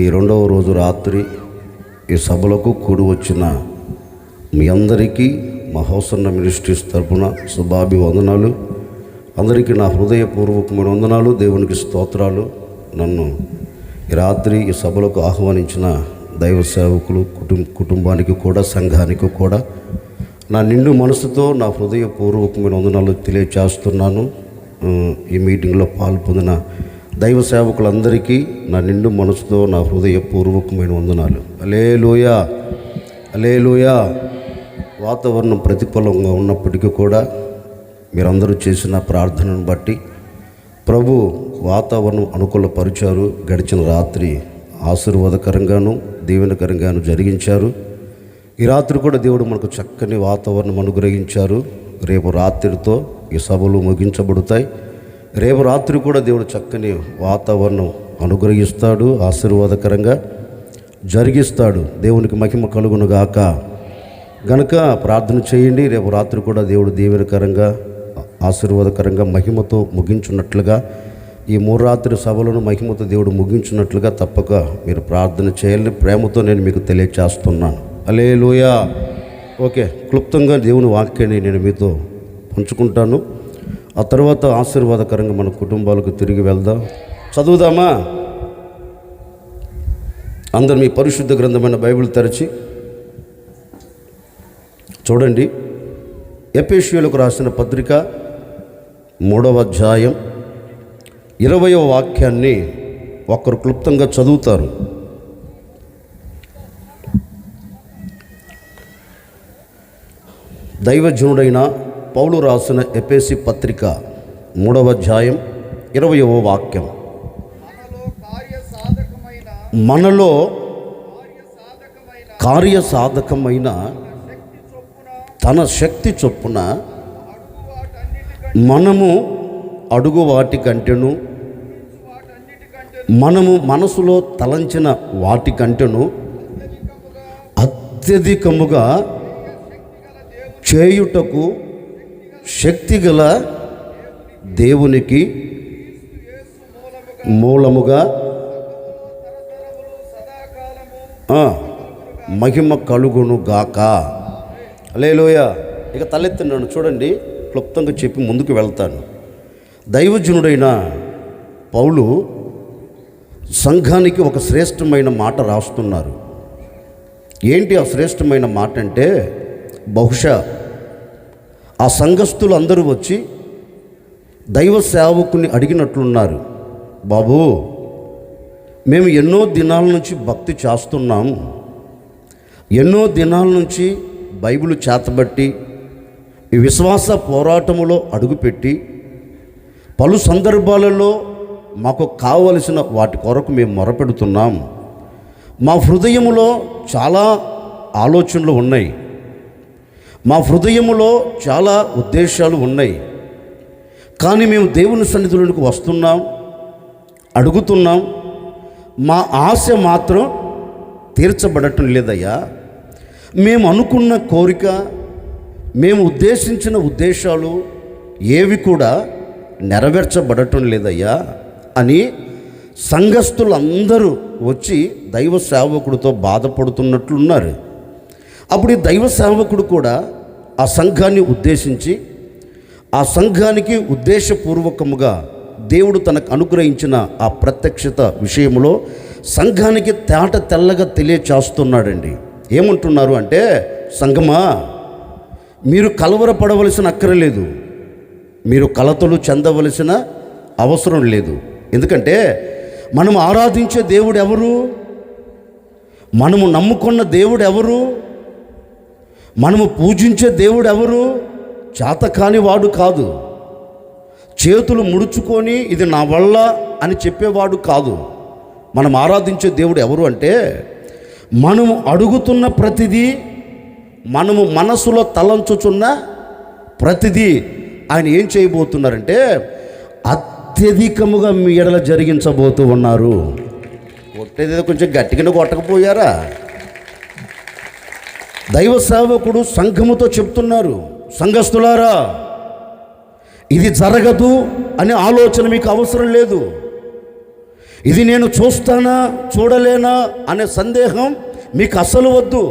ఈ రెండవ రోజు రాత్రి ఈ సభలకు కూడి వచ్చిన మీ అందరికీ మా హోసన్న మినిస్ట్రీస్ తరపున శుభాభివందనాలు. అందరికీ నా హృదయపూర్వకమైన వందనాలు, దేవునికి స్తోత్రాలు. నన్ను ఈ రాత్రి ఈ సభలకు ఆహ్వానించిన దైవ సేవకులు కుటుంబానికి కూడా సంఘానికి కూడా నా నిండు మనసుతో నా హృదయపూర్వకమైన వందనాలు తెలియచేస్తున్నాను. ఈ మీటింగ్లో పాల్పొందిన దైవ సేవకులందరికీ నా నిండు మనసుతో నా హృదయపూర్వకమైన వందనాలు. హల్లెలూయా, హల్లెలూయా. వాతావరణం ప్రతికూలంగా ఉన్నప్పటికీ కూడా మీరందరూ చేసిన ప్రార్థనను బట్టి ప్రభు వాతావరణం అనుకూలపరిచారు. గడిచిన రాత్రి ఆశీర్వాదకరంగాను దీవెనకరంగాను జరిగించారు. ఈ రాత్రి కూడా దేవుడు మనకు చక్కని వాతావరణం అనుగ్రహించారు. రేపు రాత్రితో ఈ సభలు ముగించబడతాయి. రేపు రాత్రి కూడా దేవుడు చక్కని వాతావరణం అనుగ్రహిస్తాడు, ఆశీర్వాదకరంగా జరిగిస్తాడు. దేవునికి మహిమ కలుగును గాక. గనుక ప్రార్థన చేయండి. రేపు రాత్రి కూడా దేవుడు దీవెనకరంగా ఆశీర్వాదకరంగా మహిమతో ముగించున్నట్లుగా, ఈ 3 రాత్రి సభలను మహిమతో దేవుడు ముగించున్నట్లుగా తప్పక మీరు ప్రార్థన చేయాలని ప్రేమతో నేను మీకు తెలియచేస్తున్నాను. హల్లెలూయా. ఓకే, క్లుప్తంగా దేవుని వాక్యాన్ని నేను మీతో పంచుకుంటాను. ఆ తర్వాత ఆశీర్వాదకరంగా మన కుటుంబాలకు తిరిగి వెళ్దాం. చదువుదామా? అందరు మీ పరిశుద్ధ గ్రంథమైన బైబిల్ తెరచి చూడండి. ఎఫెసీయులకు రాసిన పత్రిక 3వ అధ్యాయం 20వ వాక్యాన్ని ఒకరు క్లుప్తంగా చదువుతారు. దైవజనుడైన పౌలు రాసిన ఎఫెసీ పత్రిక 3వ అధ్యాయం 20వ వాక్యం. మనలో కార్యసాధకమైన తన శక్తి చొప్పున మనము అడుగు వాటి కంటెను, మనము మనసులో తలంచిన వాటి కంటెను అత్యధికముగా చేయుటకు శక్తిగల దేవునికి మూలముగా మహిమ కలుగును గాక. హల్లెలూయా. ఇక తలెత్తున్నాను చూడండి, క్లుప్తంగా చెప్పి ముందుకు వెళ్తాను. దైవజనుడైన పౌలు సంఘానికి ఒక శ్రేష్టమైన మాట రాస్తున్నారు. ఏంటి ఆ శ్రేష్టమైన మాట అంటే, బహుశా ఆ సంఘస్థులు అందరూ వచ్చి దైవ సేవకుని అడిగినట్లున్నారు, బాబు మేము ఎన్నో దినాల నుంచి భక్తి చేస్తున్నాం, ఎన్నో దినాల నుంచి బైబిల్ చేతబట్టి ఈ విశ్వాస పోరాటములో అడుగుపెట్టి పలు సందర్భాలలో మాకు కావలసిన వాటి కొరకు మేము మొరపెడుతున్నాం. మా హృదయములో చాలా ఆలోచనలు ఉన్నాయి, మా హృదయములో చాలా ఉద్దేశాలు ఉన్నాయి. కానీ మేము దేవుని సన్నిధిలోనికి వస్తున్నాం, అడుగుతున్నాం, మా ఆశ మాత్రం తీర్చబడటం లేదయ్యా. మేము అనుకున్న కోరిక, మేము ఉద్దేశించిన ఉద్దేశాలు ఏవి కూడా నెరవేర్చబడటం లేదయ్యా అని సంఘస్థులందరూ వచ్చి దైవ సేవకుడితో బాధపడుతున్నట్లున్నారు. అప్పుడు ఈ దైవ సేవకుడు కూడా ఆ సంఘాన్ని ఉద్దేశించి, ఆ సంఘానికి ఉద్దేశపూర్వకముగా దేవుడు తనకు అనుగ్రహించిన ఆ ప్రత్యక్షత విషయంలో సంఘానికి తేట తెల్లగా తెలియచేస్తున్నాడండి. ఏమంటున్నారు అంటే, సంఘమా మీరు కలవరపడవలసిన అక్కరలేదు, మీరు కలతలు చెందవలసిన అవసరం లేదు. ఎందుకంటే మనం ఆరాధించే దేవుడు ఎవరు? మనము నమ్ముకున్న దేవుడు ఎవరు? మనము పూజించే దేవుడు ఎవరు? చేతకాని వాడు కాదు, చేతులు ముడుచుకొని ఇది నా వల్ల అని చెప్పేవాడు కాదు. మనం ఆరాధించే దేవుడు ఎవరు అంటే, మనము అడుగుతున్న ప్రతిదీ, మనము మనసులో తలంచుచున్న ప్రతిదీ ఆయన ఏం చేయబోతున్నారంటే అత్యధికముగా మీ ఎడల జరిగించబోతూ ఉన్నారు. కొట్టేదేదో కొంచెం గట్టిగానే కొట్టకపోయారా? దైవ సేవకుడు సంఘముతో చెప్తున్నారు, సంఘస్థులారా ఇది జరగదు అనే ఆలోచన మీకు అవసరం లేదు. ఇది నేను చూస్తానా చూడలేనా అనే సందేహం మీకు అసలు వద్దు.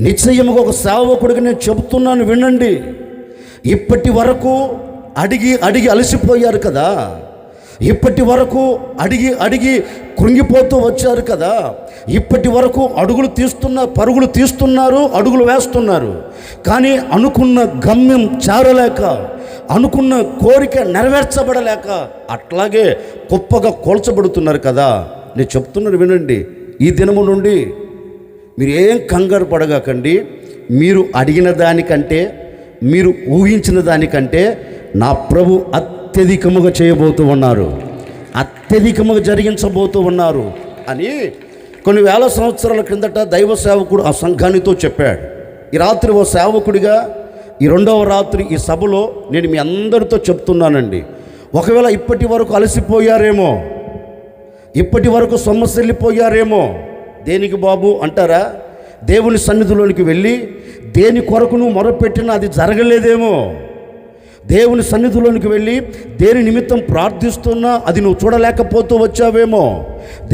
నిశ్చయముగా ఒక సేవకుడికి నేను చెబుతున్నాను, వినండి. ఇప్పటి వరకు అడిగి అడిగి అలసిపోయారు కదా, ఇప్పటి వరకు అడిగి అడిగి కృంగిపోతూ వచ్చారు కదా, ఇప్పటి వరకు పరుగులు తీస్తున్నారు, అడుగులు వేస్తున్నారు. కానీ అనుకున్న గమ్యం చేరలేక, అనుకున్న కోరిక నెరవేర్చబడలేక అట్లాగే గొప్పగా కోల్చబడుతున్నారు కదా. నేను చెప్తున్నాను, వినండి. ఈ దినము నుండి మీరు ఏం కంగారు పడగాకండి. మీరు అడిగిన దానికంటే, మీరు ఊహించిన దానికంటే నా ప్రభు అత్యధికముగా చేయబోతూ ఉన్నారు, అత్యధికముగా జరిగించబోతూ ఉన్నారు అని కొన్ని వేల సంవత్సరాల క్రిందట దైవ సేవకుడు ఆ సంఘానితో చెప్పాడు. ఈ రాత్రి ఓ సేవకుడిగా ఈ రెండవ రాత్రి ఈ సభలో నేను మీ అందరితో చెప్తున్నానండి. ఒకవేళ ఇప్పటి వరకు అలసిపోయారేమో, ఇప్పటి వరకు సొమ్మసిల్లిపోయారేమో. దేనికి బాబు అంటారా? దేవుని సన్నిధిలోనికి వెళ్ళి దేని కొరకు నువ్వు మొరపెట్టినా అది జరగలేదేమో. దేవుని సన్నిధిలోనికి వెళ్ళి దేని నిమిత్తం ప్రార్థిస్తున్నా అది నువ్వు చూడలేకపోతూ వచ్చావేమో.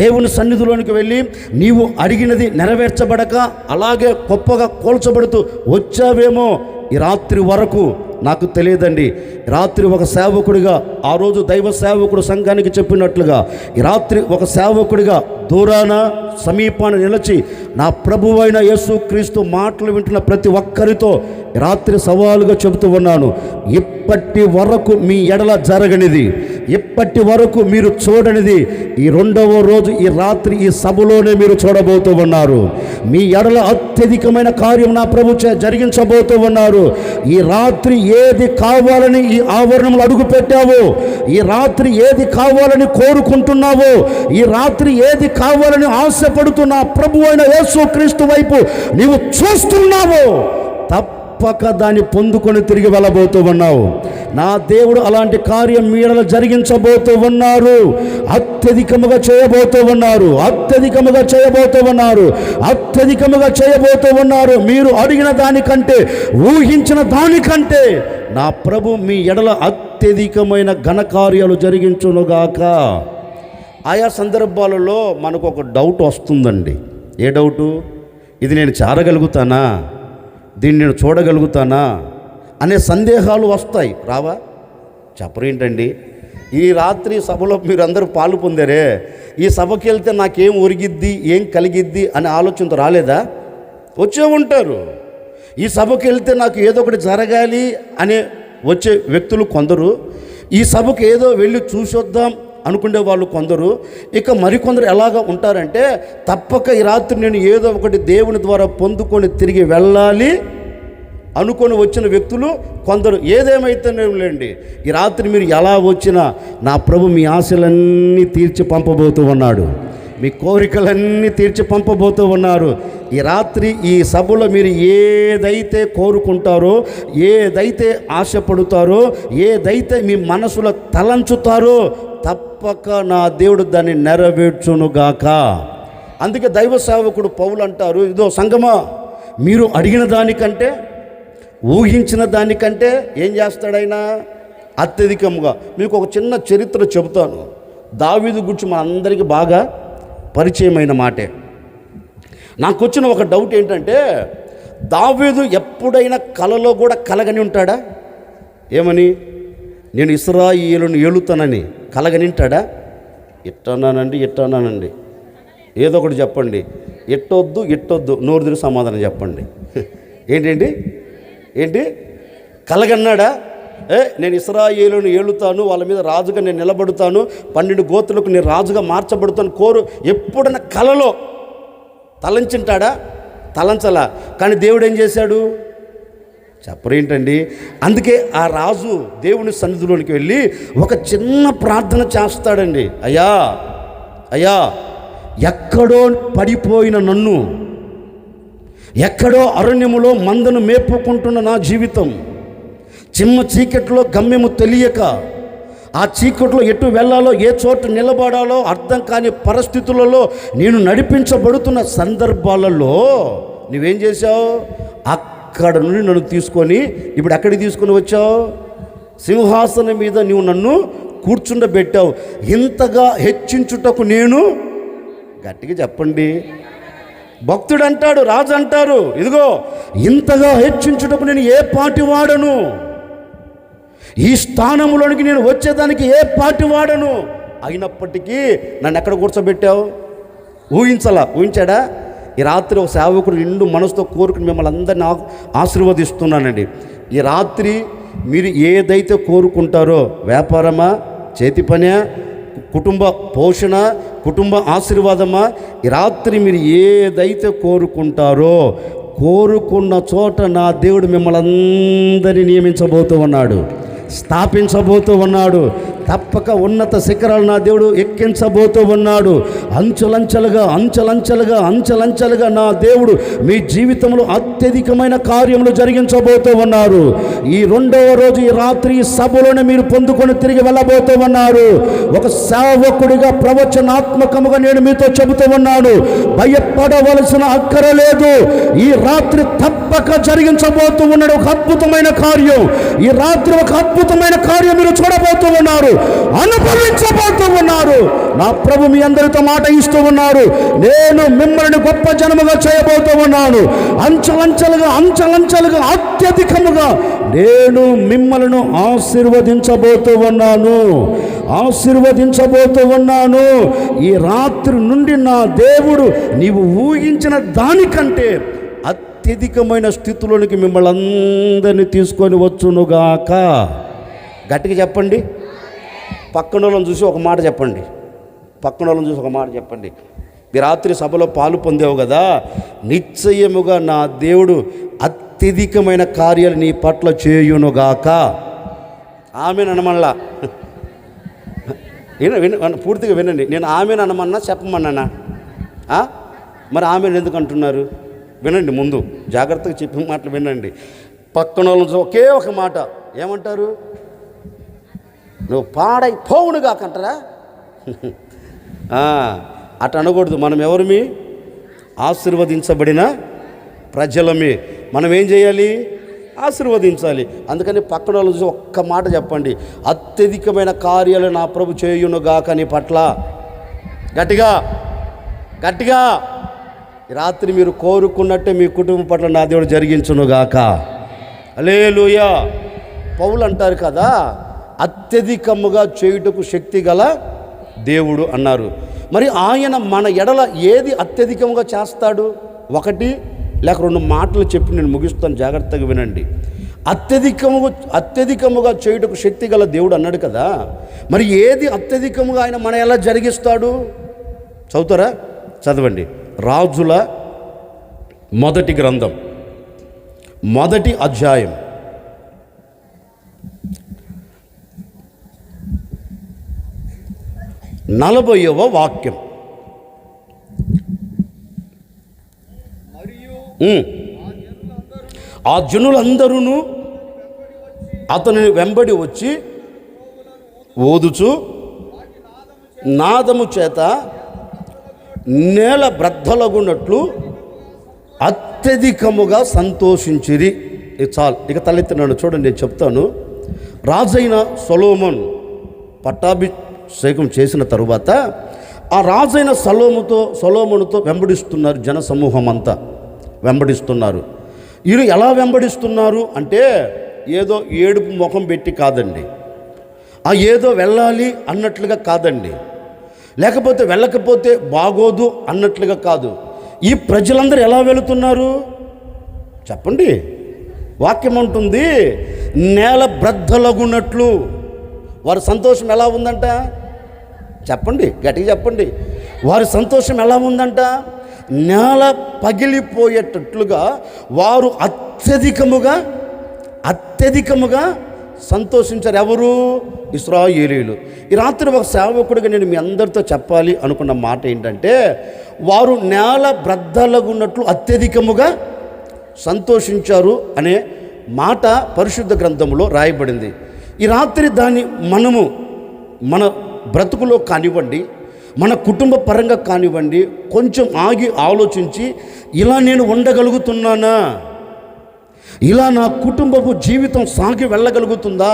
దేవుని సన్నిధిలోనికి వెళ్ళి నీవు అడిగినది నెరవేర్చబడక అలాగే గొప్పగా కోల్చబడుతూ వచ్చావేమో. ఈ రాత్రి వరకు నాకు తెలియదండి. రాత్రి ఒక సేవకుడిగా, ఆ రోజు దైవ సేవకుడు సంఘానికి చెప్పినట్లుగా, ఈ రాత్రి ఒక సేవకుడిగా దూరాన సమీపాన నిలిచి నా ప్రభువైన యేసుక్రీస్తు మాటలు వింటున్న ప్రతి ఒక్కరితో రాత్రి సవాలుగా చెబుతూ ఉన్నాను. ఇప్పటి వరకు మీ ఎడల జరగనిది, ఇప్పటి వరకు మీరు చూడనిది ఈ రెండవ రోజు ఈ రాత్రి ఈ సభలోనే మీరు చూడబోతూ ఉన్నారు. మీ ఎడల అత్యధికమైన కార్యం నా ప్రభు జరిగించబోతూ ఉన్నారు. ఈ రాత్రి ఏది కావాలని ఈ ఆవరణంలో అడుగు పెట్టావో, ఈ రాత్రి ఏది కావాలని కోరుకుంటున్నావో, ఈ రాత్రి ఏది కావాలని ఆశపడుతున్నా ప్రభు అయిన యేసుక్రీస్తు వైపు నీవు చూస్తున్నావో తప్పక దాన్ని పొందుకొని తిరిగి వెళ్ళబోతూ ఉన్నావు. నా దేవుడు అలాంటి కార్యం మీడలో జరిగించబోతూ ఉన్నారు. అత్యధికముగా చేయబోతూ ఉన్నారు, అత్యధికముగా చేయబోతూ ఉన్నారు, అత్యధికముగా చేయబోతూ ఉన్నారు. మీరు అడిగిన దానికంటే, ఊహించిన దానికంటే నా ప్రభు మీ ఎడల అత్యధికమైన ఘనకార్యాలు జరిగించునుగాక. ఆయా సందర్భాలలో మనకు ఒక డౌట్ వస్తుందండి. ఏ డౌటు? ఇది నేను చేరగలుగుతానా, దీన్ని నేను చూడగలుగుతానా అనే సందేహాలు వస్తాయి. రావా? చెప్పరేంటండి? ఈ రాత్రి సభలో మీరందరూ పాలు పొందారే, ఈ సభకి వెళ్తే నాకేం ఒరిగిద్ది, ఏం కలిగిద్ది అనే ఆలోచనతో రాలేదా? వచ్చే ఉంటారు. ఈ సభకి వెళ్తే నాకు ఏదో ఒకటి జరగాలి అనే వచ్చే వ్యక్తులు కొందరు, ఈ సభకు ఏదో వెళ్ళి చూసొద్దాం అనుకునే వాళ్ళు కొందరు, ఇక మరికొందరు ఎలాగా ఉంటారంటే తప్పక ఈ రాత్రి నేను ఏదో ఒకటి దేవుని ద్వారా పొందుకొని తిరిగి వెళ్ళాలి అనుకొని వచ్చిన వ్యక్తులు కొందరు. ఏదేమైతేనేంలేండి, ఈ రాత్రి మీరు ఎలా వచ్చినా నా ప్రభు మీ ఆశలన్నీ తీర్చి పంపబోతూ ఉన్నాడు, మీ కోరికలన్నీ తీర్చి పంపబోతూ ఉన్నారు. ఈ రాత్రి ఈ సభలో మీరు ఏదైతే కోరుకుంటారో, ఏదైతే ఆశపడుతారో, ఏదైతే మీ మనసులో తలంచుతారో తప్పక నా దేవుడు దాన్ని నెరవేర్చునుగాక. అందుకే దైవ సేవకుడు పౌలు అంటారు, ఇదో సంగమా, మీరు అడిగిన దానికంటే, ఊహించిన దానికంటే ఏం చేస్తాడైనా అత్యధికంగా. మీకు ఒక చిన్న చరిత్ర చెబుతాను. దావీదు గురించి మన అందరికీ బాగా పరిచయమైన మాటే. నాకు వచ్చిన ఒక డౌట్ ఏంటంటే, దావీదు ఎప్పుడైనా కలలో కూడా కలగని ఉంటాడా? ఏమని? నేను ఇశ్రాయేలును ఏలుతానని కలగని ఉంటాడా? ఇట్టన్నానండి ఏదో ఒకటి చెప్పండి. ఇట్టొద్దు నోరు తిరిగి సమాధానం చెప్పండి. ఏంటి కలగన్నాడా? నేను ఇశ్రాయేలును ఏలుతాను, వాళ్ళ మీద రాజుగా నేను నిలబడుతాను, 12 గోత్రులకు నేను రాజుగా మార్చబడుతాను ఎప్పుడన్నా కలలో తలంచుంటాడా? తలంచలా. కానీ దేవుడు ఏం చేశాడు? చెప్పరేంటండి? అందుకే ఆ రాజు దేవుని సన్నిధిలోనికి వెళ్ళి ఒక చిన్న ప్రార్థన చేస్తాడండి. అయ్యా ఎక్కడో పడిపోయిన నన్ను, ఎక్కడో అరణ్యములో మందను మేపుకుంటున్న నా జీవితం, చిమ్మ చీకట్లో గమ్యము తెలియక, ఆ చీకట్లో ఎటు వెళ్ళాలో, ఏ చోట నిలబడాలో అర్థం కాని పరిస్థితులలో నేను నడిపించబడుతున్న సందర్భాలలో నువ్వేం చేశావు? అక్కడ నుండి నన్ను తీసుకొని ఇప్పుడు ఎక్కడికి తీసుకొని వచ్చావు? సింహాసనం మీద నువ్వు నన్ను కూర్చుండబెట్టావు, ఇంతగా హెచ్చించుటకు నేను, గట్టిగా చెప్పండి. భక్తుడు అంటాడు, రాజు అంటారు, ఇదిగో ఇంతగా హెచ్చించుటకు నేను ఏ పాటి వాడను, ఈ స్థానంలోనికి నేను వచ్చేదానికి ఏ పాటి వాడను, అయినప్పటికీ నన్ను ఎక్కడ కూర్చోబెట్టావు? ఊహించాడా? ఈ రాత్రి ఒక సేవకుడు నిండు మనసుతో కోరుకుని మిమ్మల్ని అందరినీ ఆశీర్వదిస్తున్నానండి. ఈ రాత్రి మీరు ఏదైతే కోరుకుంటారో, వ్యాపారమా, చేతి పనా, కుటుంబ పోషణ, కుటుంబ ఆశీర్వాదమా, ఈ రాత్రి మీరు ఏదైతే కోరుకుంటారో, కోరుకున్న చోట నా దేవుడు మిమ్మల్ని అందరినీ నియమించబోతూ ఉన్నాడు, స్థాపించబోతూ ఉన్నాడు. తప్పక ఉన్నత శిఖరాలు నా దేవుడు ఎక్కించబోతూ ఉన్నాడు. అంచెలంచెలుగా నా దేవుడు మీ జీవితంలో అత్యధికమైన కార్యములు జరిగించబోతూ ఉన్నారు. ఈ రెండవ రోజు ఈ రాత్రి సభలోనే మీరు పొందుకొని తిరిగి వెళ్ళబోతూ ఉన్నారు. ఒక సేవకుడిగా ప్రవచనాత్మకముగా నేను మీతో చెబుతూ ఉన్నాను, భయపడవలసిన అక్కరలేదు. ఈ రాత్రి తప్పక జరిగించబోతూ ఉన్నాడు ఒక అద్భుతమైన కార్యం. ఈ రాత్రి ఒక అద్భుతమైన కార్యం మీరు చూడబోతూ ఉన్నారు, అనుభవించబోతూ ఉన్నారు. నా ప్రభు మీ అందరితో మాట ఇస్తూ ఉన్నారు, నేను మిమ్మల్ని గొప్ప జనముగా చేయబోతూ ఉన్నాను. అంచెలంచెలుగా అత్యధికముగా నేను మిమ్మల్ని ఆశీర్వదించబోతూ ఉన్నాను. ఈ రాత్రి నుండి నా దేవుడు నీవు ఊహించిన దానికంటే అత్యధికమైన స్థితిలోనికి మిమ్మల్ని అందరినీ తీసుకొని వచ్చునుగాక. గట్టిగా చెప్పండి. పక్కన వాళ్ళని చూసి ఒక మాట చెప్పండి. ఈ రాత్రి సభలో పాలు పొందావు కదా, నిశ్చయముగా నా దేవుడు అత్యధికమైన కార్యాలు నీ పట్ల చేయునుగాక. ఆమెను అనమల్లా, పూర్తిగా వినండి. నేను ఆమెను అనమన్నా చెప్పమన్నానా? మరి ఆమెను ఎందుకు అంటున్నారు? వినండి, ముందు జాగ్రత్తగా చెప్పిన మాటలు వినండి. పక్కన వాళ్ళని ఒకే ఒక మాట ఏమంటారు? నువ్వు పాడైపోవునుగా కంటారా? అటు అనకూడదు. మనం ఎవరిమి? ఆశీర్వదించబడిన ప్రజలమే. మనం ఏం చేయాలి? ఆశీర్వదించాలి. అందుకని పక్కన వాళ్ళు చూసి ఒక్క మాట చెప్పండి, అత్యధికమైన కార్యాలు నా ప్రభు చేయునుగాక నీ పట్ల. గట్టిగా రాత్రి మీరు కోరుకున్నట్టే మీ కుటుంబం పట్ల నా దేవుడు జరిగించునుగాక. హల్లెలూయా. పౌలు అంటారు కదా, అత్యధికముగా చేయుటకు శక్తి గల దేవుడు అన్నారు. మరి ఆయన మన ఎడల ఏది అత్యధికముగా చేస్తాడు? ఒకటి లేక రెండు మాటలు చెప్పి నేను ముగిస్తాను, జాగ్రత్తగా వినండి. అత్యధికముగా చేయుటకు శక్తి గల దేవుడు అన్నాడు కదా, మరి ఏది అత్యధికముగా ఆయన మన ఎలా జరిగిస్తాడు? చదువుతారా? చదవండి. రాజుల మొదటి గ్రంథం 1వ అధ్యాయం 40వ వాక్యం. ఆ జనులందరూ అతనిని వెంబడి వచ్చి ఓదుచు నాదము చేత నేల బ్రద్దలగున్నట్లు అత్యధికముగా సంతోషించిరి. చాలు, ఇక తలెత్తినాడు. చూడండి, నేను చెప్తాను. రాజైన సొలొమోను పట్టాభిషేకం చేసిన తరువాత ఆ రాజైన సొలొమోనుతో వెంబడిస్తున్నారు జనసమూహం అంతా వెంబడిస్తున్నారు. వీరు ఎలా వెంబడిస్తున్నారు అంటే ఏదో ఏడుపు ముఖం పెట్టి కాదండి, ఏదో వెళ్ళాలి అన్నట్లుగా కాదండి, లేకపోతే వెళ్ళకపోతే బాగోదు అన్నట్లుగా కాదు. ఈ ప్రజలందరూ ఎలా వెళుతున్నారు చెప్పండి? వాక్యం ఉంటుంది, నేల బ్రద్దలగున్నట్లు. వారి సంతోషం ఎలా ఉందంట చెప్పండి, గట్టిగా చెప్పండి. వారి సంతోషం ఎలా ఉందంట? నేల పగిలిపోయేటట్లుగా వారు అత్యధికముగా సంతోషించారు. ఎవరు? ఇశ్రాయేలీయులు. ఈ రాత్రి ఒక సేవకుడిగా నేను మీ అందరితో చెప్పాలి అనుకున్న మాట ఏంటంటే, వారు నేల బ్రద్దలగున్నట్లు అత్యధికముగా సంతోషించారు అనే మాట పరిశుద్ధ గ్రంథంలో రాయబడింది. ఈ రాత్రి దాన్ని మనము మన బ్రతుకులో కానివ్వండి, మన కుటుంబ పరంగా కానివ్వండి, కొంచెం ఆగి ఆలోచించి, ఇలా నేను ఉండగలుగుతున్నానా? ఇలా నా కుటుంబపు జీవితం సాగి వెళ్ళగలుగుతుందా?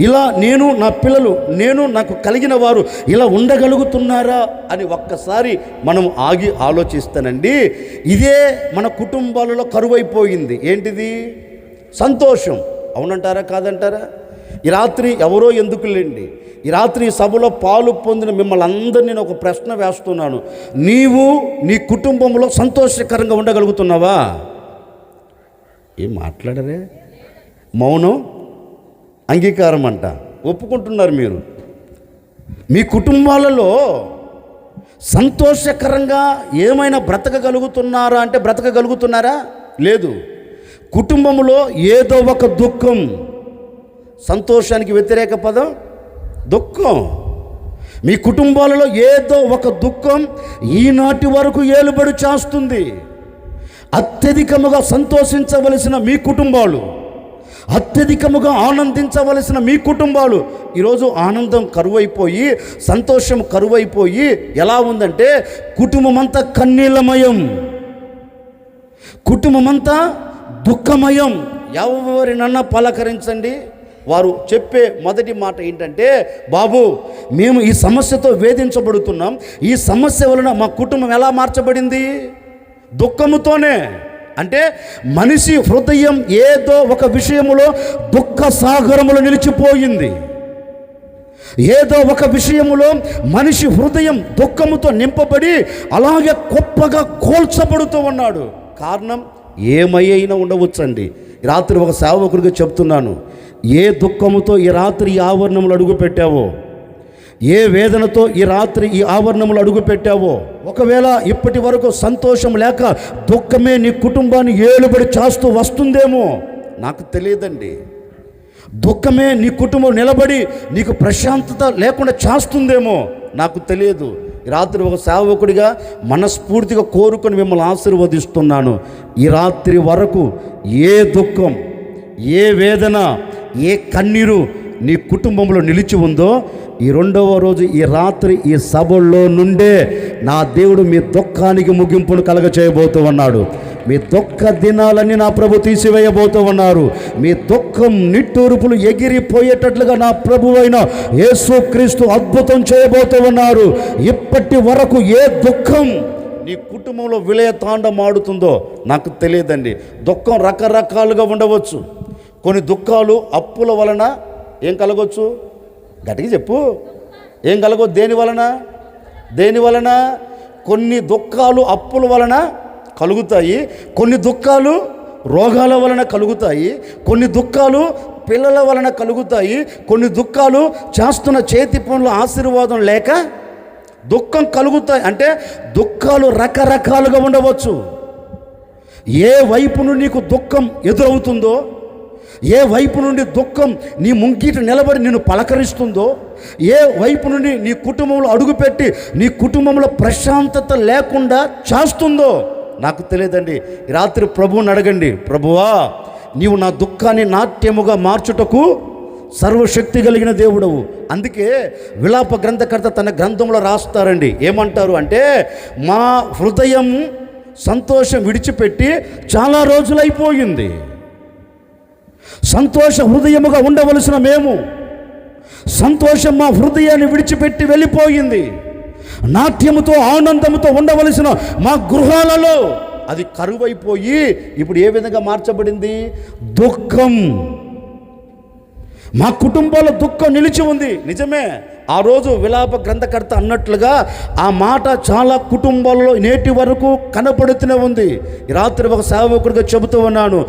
ఇలా నేను, నా పిల్లలు, నేను నాకు కలిగిన వారు ఇలా ఉండగలుగుతున్నారా అని ఒక్కసారి మనం ఆగి ఆలోచిస్తానండి. ఇదే మన కుటుంబాలలో కరువైపోయింది. ఏంటిది? సంతోషం. అవునంటారా కాదంటారా? ఈ రాత్రి ఎవరో ఎందుకులేండి, ఈ రాత్రి సభలో పాలు పొందిన మిమ్మల్ని అందరినీ నేను ఒక ప్రశ్న వేస్తున్నాను. నీవు నీ కుటుంబంలో సంతోషకరంగా ఉండగలుగుతున్నావా? ఏం మాట్లాడరే? మౌనం అంగీకారం అంట. ఒప్పుకుంటున్నారు మీరు. మీ కుటుంబాలలో సంతోషకరంగా ఏమైనా బ్రతకగలుగుతున్నారా అంటే బ్రతకగలుగుతున్నారా? లేదు. కుటుంబంలో ఏదో ఒక దుఃఖం. సంతోషానికి వ్యతిరేక పదం దుఃఖం. మీ కుటుంబాలలో ఏదో ఒక దుఃఖం ఈనాటి వరకు ఏలుబడి చేస్తుంది. అత్యధికముగా సంతోషించవలసిన మీ కుటుంబాలు, అత్యధికముగా ఆనందించవలసిన మీ కుటుంబాలు ఈరోజు ఆనందం కరువైపోయి, సంతోషం కరువైపోయి ఎలా ఉందంటే కుటుంబమంతా కన్నీళ్ళమయం, కుటుంబమంతా దుఃఖమయం. ఎవరినన్నా పలకరించండి, వారు చెప్పే మొదటి మాట ఏంటంటే, బాబు మేము ఈ సమస్యతో వేధించబడుతున్నాం, ఈ సమస్య వలన మా కుటుంబం ఎలా మార్చబడింది? దుఃఖముతోనే. అంటే మనిషి హృదయం ఏదో ఒక విషయములో దుఃఖ సాగరములో నిలిచిపోయింది. ఏదో ఒక విషయములో మనిషి హృదయం దుఃఖముతో నింపబడి అలాగే గొప్పగా కోల్చబడుతూ ఉన్నాడు. కారణం ఏమైనా ఉండవచ్చండి. రాత్రి ఒక సేవకుడిగా చెప్తున్నాను, ఏ దుఃఖముతో ఈ రాత్రి ఈ ఆవరణములు అడుగు పెట్టావో, ఏ వేదనతో ఈ రాత్రి ఈ ఆవరణములు అడుగు పెట్టావో, ఒకవేళ ఇప్పటి వరకు సంతోషం లేక దుఃఖమే నీ కుటుంబాన్ని ఏలుబడి చేస్తూ వస్తుందేమో, నాకు తెలియదండి. దుఃఖమే నీ కుటుంబం నిలబడి నీకు ప్రశాంతత లేకుండా చేస్తుందేమో, నాకు తెలియదు. రాత్రి ఒక సేవకుడిగా మనస్ఫూర్తిగా కోరుకొని మిమ్మల్ని ఆశీర్వదిస్తున్నాను. ఈ రాత్రి వరకు ఏ దుఃఖం, ఏ వేదన, ఏ కన్నీరు నీ కుటుంబంలో నిలిచి ఉందో, ఈ రెండవ రోజు ఈ రాత్రి ఈ సభల్లో నుండే నా దేవుడు మీ దుఃఖానికి ముగింపును కలగ చేయబోతూ ఉన్నాడు. మీ దుఃఖ దినాలన్నీ నా ప్రభు తీసివేయబోతూ ఉన్నారు. మీ దుఃఖం నిట్టూర్పులు ఎగిరిపోయేటట్లుగా నా ప్రభు అయిన యేసుక్రీస్తు అద్భుతం చేయబోతూ ఉన్నారు. ఇప్పటి వరకు ఏ దుఃఖం నీ కుటుంబంలో విలయతాండమాడుతుందో నాకు తెలియదండి. దుఃఖం రకరకాలుగా ఉండవచ్చు. కొన్ని దుఃఖాలు అప్పుల వలన ఏం కలగవచ్చు? గట్టిగా చెప్పు. ఏం కలగవచ్చు? దేని వలన? కొన్ని దుఃఖాలు అప్పుల వలన కలుగుతాయి, కొన్ని దుఃఖాలు రోగాల వలన కలుగుతాయి, కొన్ని దుఃఖాలు పిల్లల వలన కలుగుతాయి, కొన్ని దుఃఖాలు చేస్తున్న చేతి పనుల ఆశీర్వాదం లేక దుఃఖం కలుగుతాయి. అంటే దుఃఖాలు రకరకాలుగా ఉండవచ్చు. ఏ వైపు నుండి నీకు దుఃఖం ఎదురవుతుందో, ఏ వైపు నుండి దుఃఖం నీ ముంగిట నిలబడి నిన్ను పలకరిస్తుందో, ఏ వైపు నుండి నీ కుటుంబంలో అడుగుపెట్టి నీ కుటుంబంలో ప్రశాంతత లేకుండా చేస్తుందో నాకు తెలియదండి. రాత్రి ప్రభువుని అడగండి, ప్రభువా నీవు నా దుఃఖాన్ని నాట్యముగా మార్చుటకు సర్వశక్తి కలిగిన దేవుడవు. అందుకే విలాప గ్రంథకర్త తన గ్రంథంలో రాస్తారండి. ఏమంటారు అంటే, మా హృదయం సంతోషం విడిచిపెట్టి చాలా రోజులైపోయింది. సంతోష హృదయముగా ఉండవలసిన మేము, సంతోషం మా హృదయాన్ని విడిచిపెట్టి వెళ్ళిపోయింది. నాట్యముతో ఆనందముతో ఉండవలసిన మా గృహాలలో అది కరువైపోయి ఇప్పుడు ఏ విధంగా మార్చబడింది? దుఃఖం. మా కుటుంబాల్లో దుఃఖం నిలిచి ఉంది. నిజమే, ఆ రోజు విలాప గ్రంథకర్త అన్నట్లుగా ఆ మాట చాలా కుటుంబాల్లో నేటి వరకు కనపడుతూనే ఉంది. రాత్రి ఒక సేవకుడిగా చెబుతూ ఉన్నాను,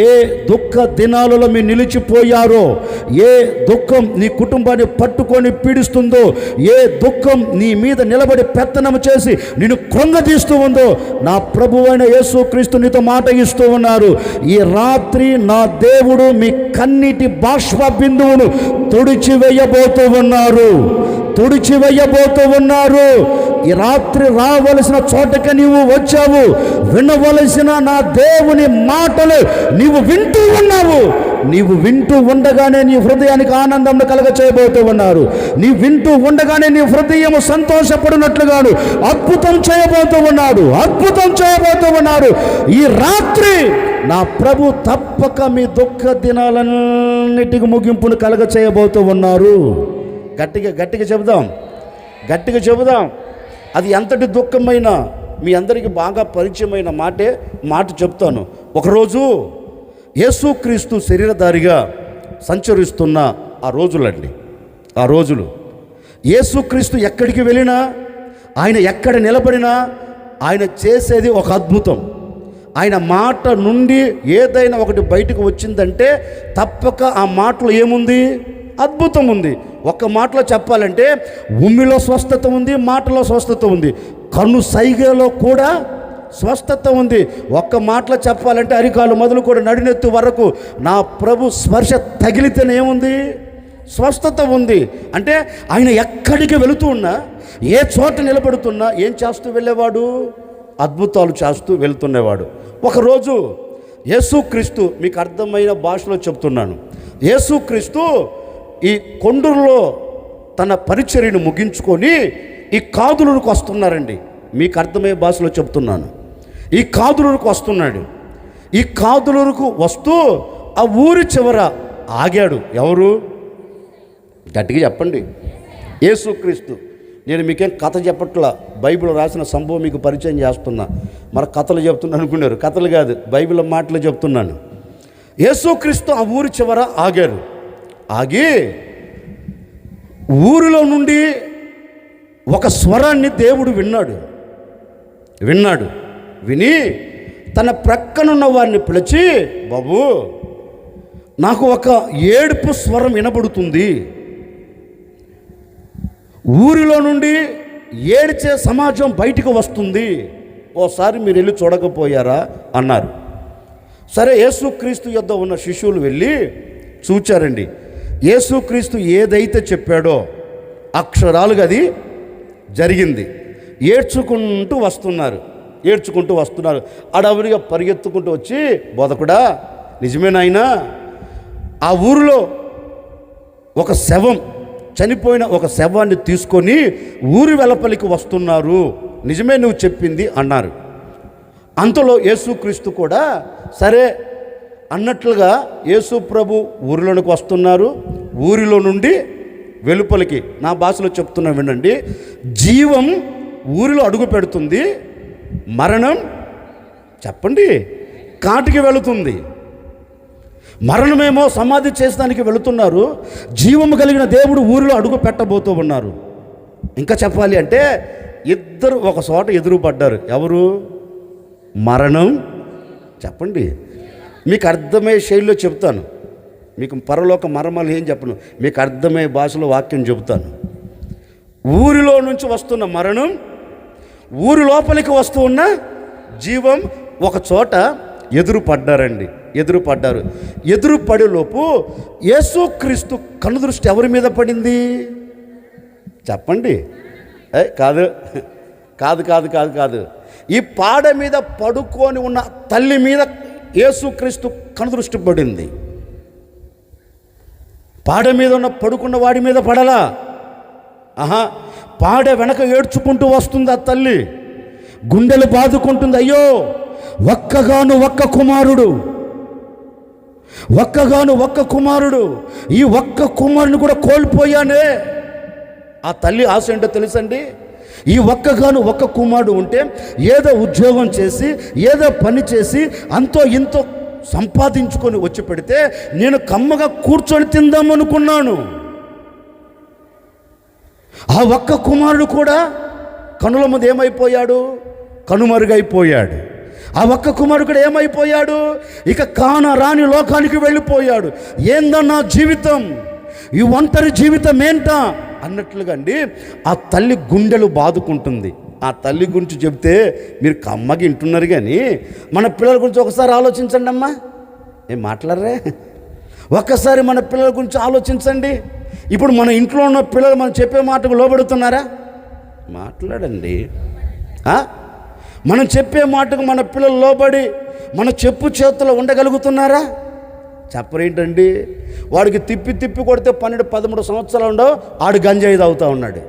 ఏ దుఃఖ దినాలలో మీరు నిలిచిపోయారో, ఏ దుఃఖం నీ కుటుంబాన్ని పట్టుకొని పీడిస్తుందో, ఏ దుఃఖం నీ మీద నిలబడి పెత్తనం చేసి నిన్ను కృంగదీస్తూ ఉందో, నా ప్రభువైన యేసుక్రీస్తు నీతో మాట ఇస్తూ ఉన్నారు. ఈ రాత్రి నా దేవుడు మీ కన్నీటి బాష్ప బిందువును తుడిచివేయబోతూ ఉన్నారు. ఈ రాత్రి రావలసిన చోటకి నీవు వచ్చావు. వినవలసిన నా దేవుని మాటలు నీవు వింటూ ఉన్నావు. నీవు వింటూ ఉండగానే నీ హృదయానికి ఆనందం కలగ చేయబోతూ ఉన్నారు. నీ వింటూ ఉండగానే నీ హృదయం సంతోషపడినట్లుగాను అద్భుతం చేయబోతూ ఉన్నాడు. ఈ రాత్రి నా ప్రభు తప్పక మీ దుఃఖ దినాలను వీటన్నిటికి ముగింపును కలగ చేయబోతూ ఉన్నారు. గట్టిగా గట్టిగా చెబుదాం, గట్టిగా చెబుదాం. అది ఎంతటి దుఃఖమైన మీ అందరికీ బాగా పరిచయమైన మాట చెప్తాను. ఒకరోజు యేసుక్రీస్తు శరీరధారిగా సంచరిస్తున్న ఆ రోజులండి. ఆ రోజులు యేసుక్రీస్తు ఎక్కడికి వెళ్ళినా, ఆయన ఎక్కడ నిలబడినా ఆయన చేసేది ఒక అద్భుతం. ఆయన మాట నుండి ఏదైనా ఒకటి బయటకు వచ్చిందంటే తప్పక ఆ మాటలో ఏముంది? అద్భుతం ఉంది. ఒక్క మాటలో చెప్పాలంటే ఉమ్మిలో స్వస్థత ఉంది, మాటలో స్వస్థత ఉంది, కన్ను సైగలో కూడా స్వస్థత ఉంది. ఒక్క మాటలో చెప్పాలంటే అరికాలు మొదలు కూడా నడినెత్తు వరకు నా ప్రభు స్పర్శ తగిలితేనే ఏముంది? స్వస్థత ఉంది. అంటే ఆయన ఎక్కడికి వెళుతూ ఉన్నా, ఏ చోట నిలబడుతున్నా ఏం చేస్తూ వెళ్ళేవాడు? అద్భుతాలు చేస్తూ వెళ్తుండేవాడు. ఒకరోజు యేసుక్రీస్తు, మీకు అర్థమైన భాషలో చెప్తున్నాను, యేసుక్రీస్తు ఈ కొండూరులో తన పరిచర్యను ముగించుకొని ఈ కాదులూరుకు వస్తున్నారండి. మీకు అర్థమయ్యే భాషలో చెప్తున్నాను. ఈ కాదులూరుకు వస్తున్నాడు. ఈ కాదులూరుకు వస్తూ ఆ ఊరి చివర ఆగాడు. ఎవరు? గట్టిగా చెప్పండి. యేసుక్రీస్తు. నేను మీకేం కథ చెప్పట్లా, బైబిల్ రాసిన సంభవం మీకు పరిచయం చేస్తున్నా. మరి కథలు చెప్తున్నా అనుకున్నారు. కథలు కాదు, బైబిల్ మాటలు చెప్తున్నాను. యేసుక్రీస్తు ఆ ఊరి చివర ఆగారు. ఆగి ఊరిలో నుండి ఒక స్వరాన్ని దేవుడు విన్నాడు. విని తన ప్రక్కనున్న వారిని పిలిచి, బాబు నాకు ఒక ఏడుపు స్వరం వినబడుతుంది, ఊరిలో నుండి ఏడ్చే సమాజం బయటికి వస్తుంది, ఓసారి మీరు వెళ్ళి చూడకపోయారా అన్నారు. సరే, యేసుక్రీస్తు యొద్ద ఉన్న శిష్యులు వెళ్ళి చూచారండి. యేసుక్రీస్తు ఏదైతే చెప్పాడో అక్షరాలుగా అది జరిగింది. ఏడ్చుకుంటూ వస్తున్నారు. అడవుడిగా పరిగెత్తుకుంటూ వచ్చి, బోధకుడా నిజమేనాయనా, ఆ ఊరిలో ఒక శవం, చనిపోయిన ఒక శవాన్ని తీసుకొని ఊరి వెలపలికి వస్తున్నారు, నిజమే నువ్వు చెప్పింది అన్నారు. అంతలో యేసుక్రీస్తు కూడా సరే అన్నట్లుగా యేసు ప్రభు ఊరిలోనికి వస్తున్నారు. ఊరిలో నుండి వెలుపలికి, నా భాషలో చెప్తున్నా వినండి, జీవం ఊరిలో అడుగు పెడుతుంది, మరణం చెప్పండి కాటికి వెళుతుంది. మరణమేమో సమాధి చేసడానికి వెళుతున్నారు, జీవము కలిగిన దేవుడు ఊరిలో అడుగు పెట్టబోతూ ఉన్నారు. ఇంకా చెప్పాలి అంటే ఇద్దరు ఒక చోట ఎదురుపడ్డారు. ఎవరు? మరణం చెప్పండి. మీకు అర్థమయ్యే శైలిలో చెప్తాను. మీకు పరలోక మర్మాలు ఏం చెప్పను, మీకు అర్థమయ్యే భాషలో వాక్యం చెబుతాను. ఊరిలో నుంచి వస్తున్న మరణం, ఊరి లోపలికి వస్తూ ఉన్న జీవం ఒక చోట ఎదురుపడ్డారు. ఎదురుపడేలోపు యేసుక్రీస్తు కనుదృష్టి ఎవరి మీద పడింది చెప్పండి? కాదు. ఈ పాడ మీద పడుకొని ఉన్న తల్లి మీద యేసుక్రీస్తు కనుదృష్టి పడింది. పాడ మీద ఉన్న పడుకున్న వాడి మీద పడలా. పాడ వెనక ఏడ్చుకుంటూ వస్తుంది ఆ తల్లి, గుండెలు బాదుకుంటుంది. అయ్యో, ఒక్కగాను ఒక్క కుమారుడు, ఈ ఒక్క కుమారుని కూడా కోల్పోయానే. ఆ తల్లి ఆశ ఏంటో తెలుసండి? ఈ ఒక్కగాను ఒక్క కుమారుడు ఉంటే ఏదో ఉద్యోగం చేసి, ఏదో పని చేసి, అంతో ఇంతో సంపాదించుకొని వచ్చి పెడితే నేను కమ్మగా కూర్చొని తిందామనుకున్నాను. ఆ ఒక్క కుమారుడు కూడా కనుల ముందు ఏమైపోయాడు? కనుమరుగైపోయాడు. ఆ ఒక్క కుమారుడు కూడా ఏమైపోయాడు? ఇక కానరాని లోకానికి వెళ్ళిపోయాడు. ఏందన్నా జీవితం, ఈ ఒంటరి జీవితం ఏంటా అన్నట్లుగా అండి ఆ తల్లి గుండెలు బాదుకుంటుంది. ఆ తల్లి గురించి చెప్తే మీరు కమ్మగా వింటున్నారు, కానీ మన పిల్లల గురించి ఒకసారి ఆలోచించండి అమ్మా. ఏం మాట్లాడరే? ఒక్కసారి మన పిల్లల గురించి ఆలోచించండి. ఇప్పుడు మన ఇంట్లో ఉన్న పిల్లలు మనం చెప్పే మాటకు లోబడుతున్నారా? మాట్లాడండి. మనం చెప్పే మాటకు మన పిల్లలు లోబడి మన చెప్పు చేతుల్లో ఉండగలుగుతున్నారా? చెప్పరేంటండి. వాడికి తిప్పి కొడితే 12-13 సంవత్సరాలు ఉండవు, ఆడు గంజాయి తాగుతూ ఉన్నాడు.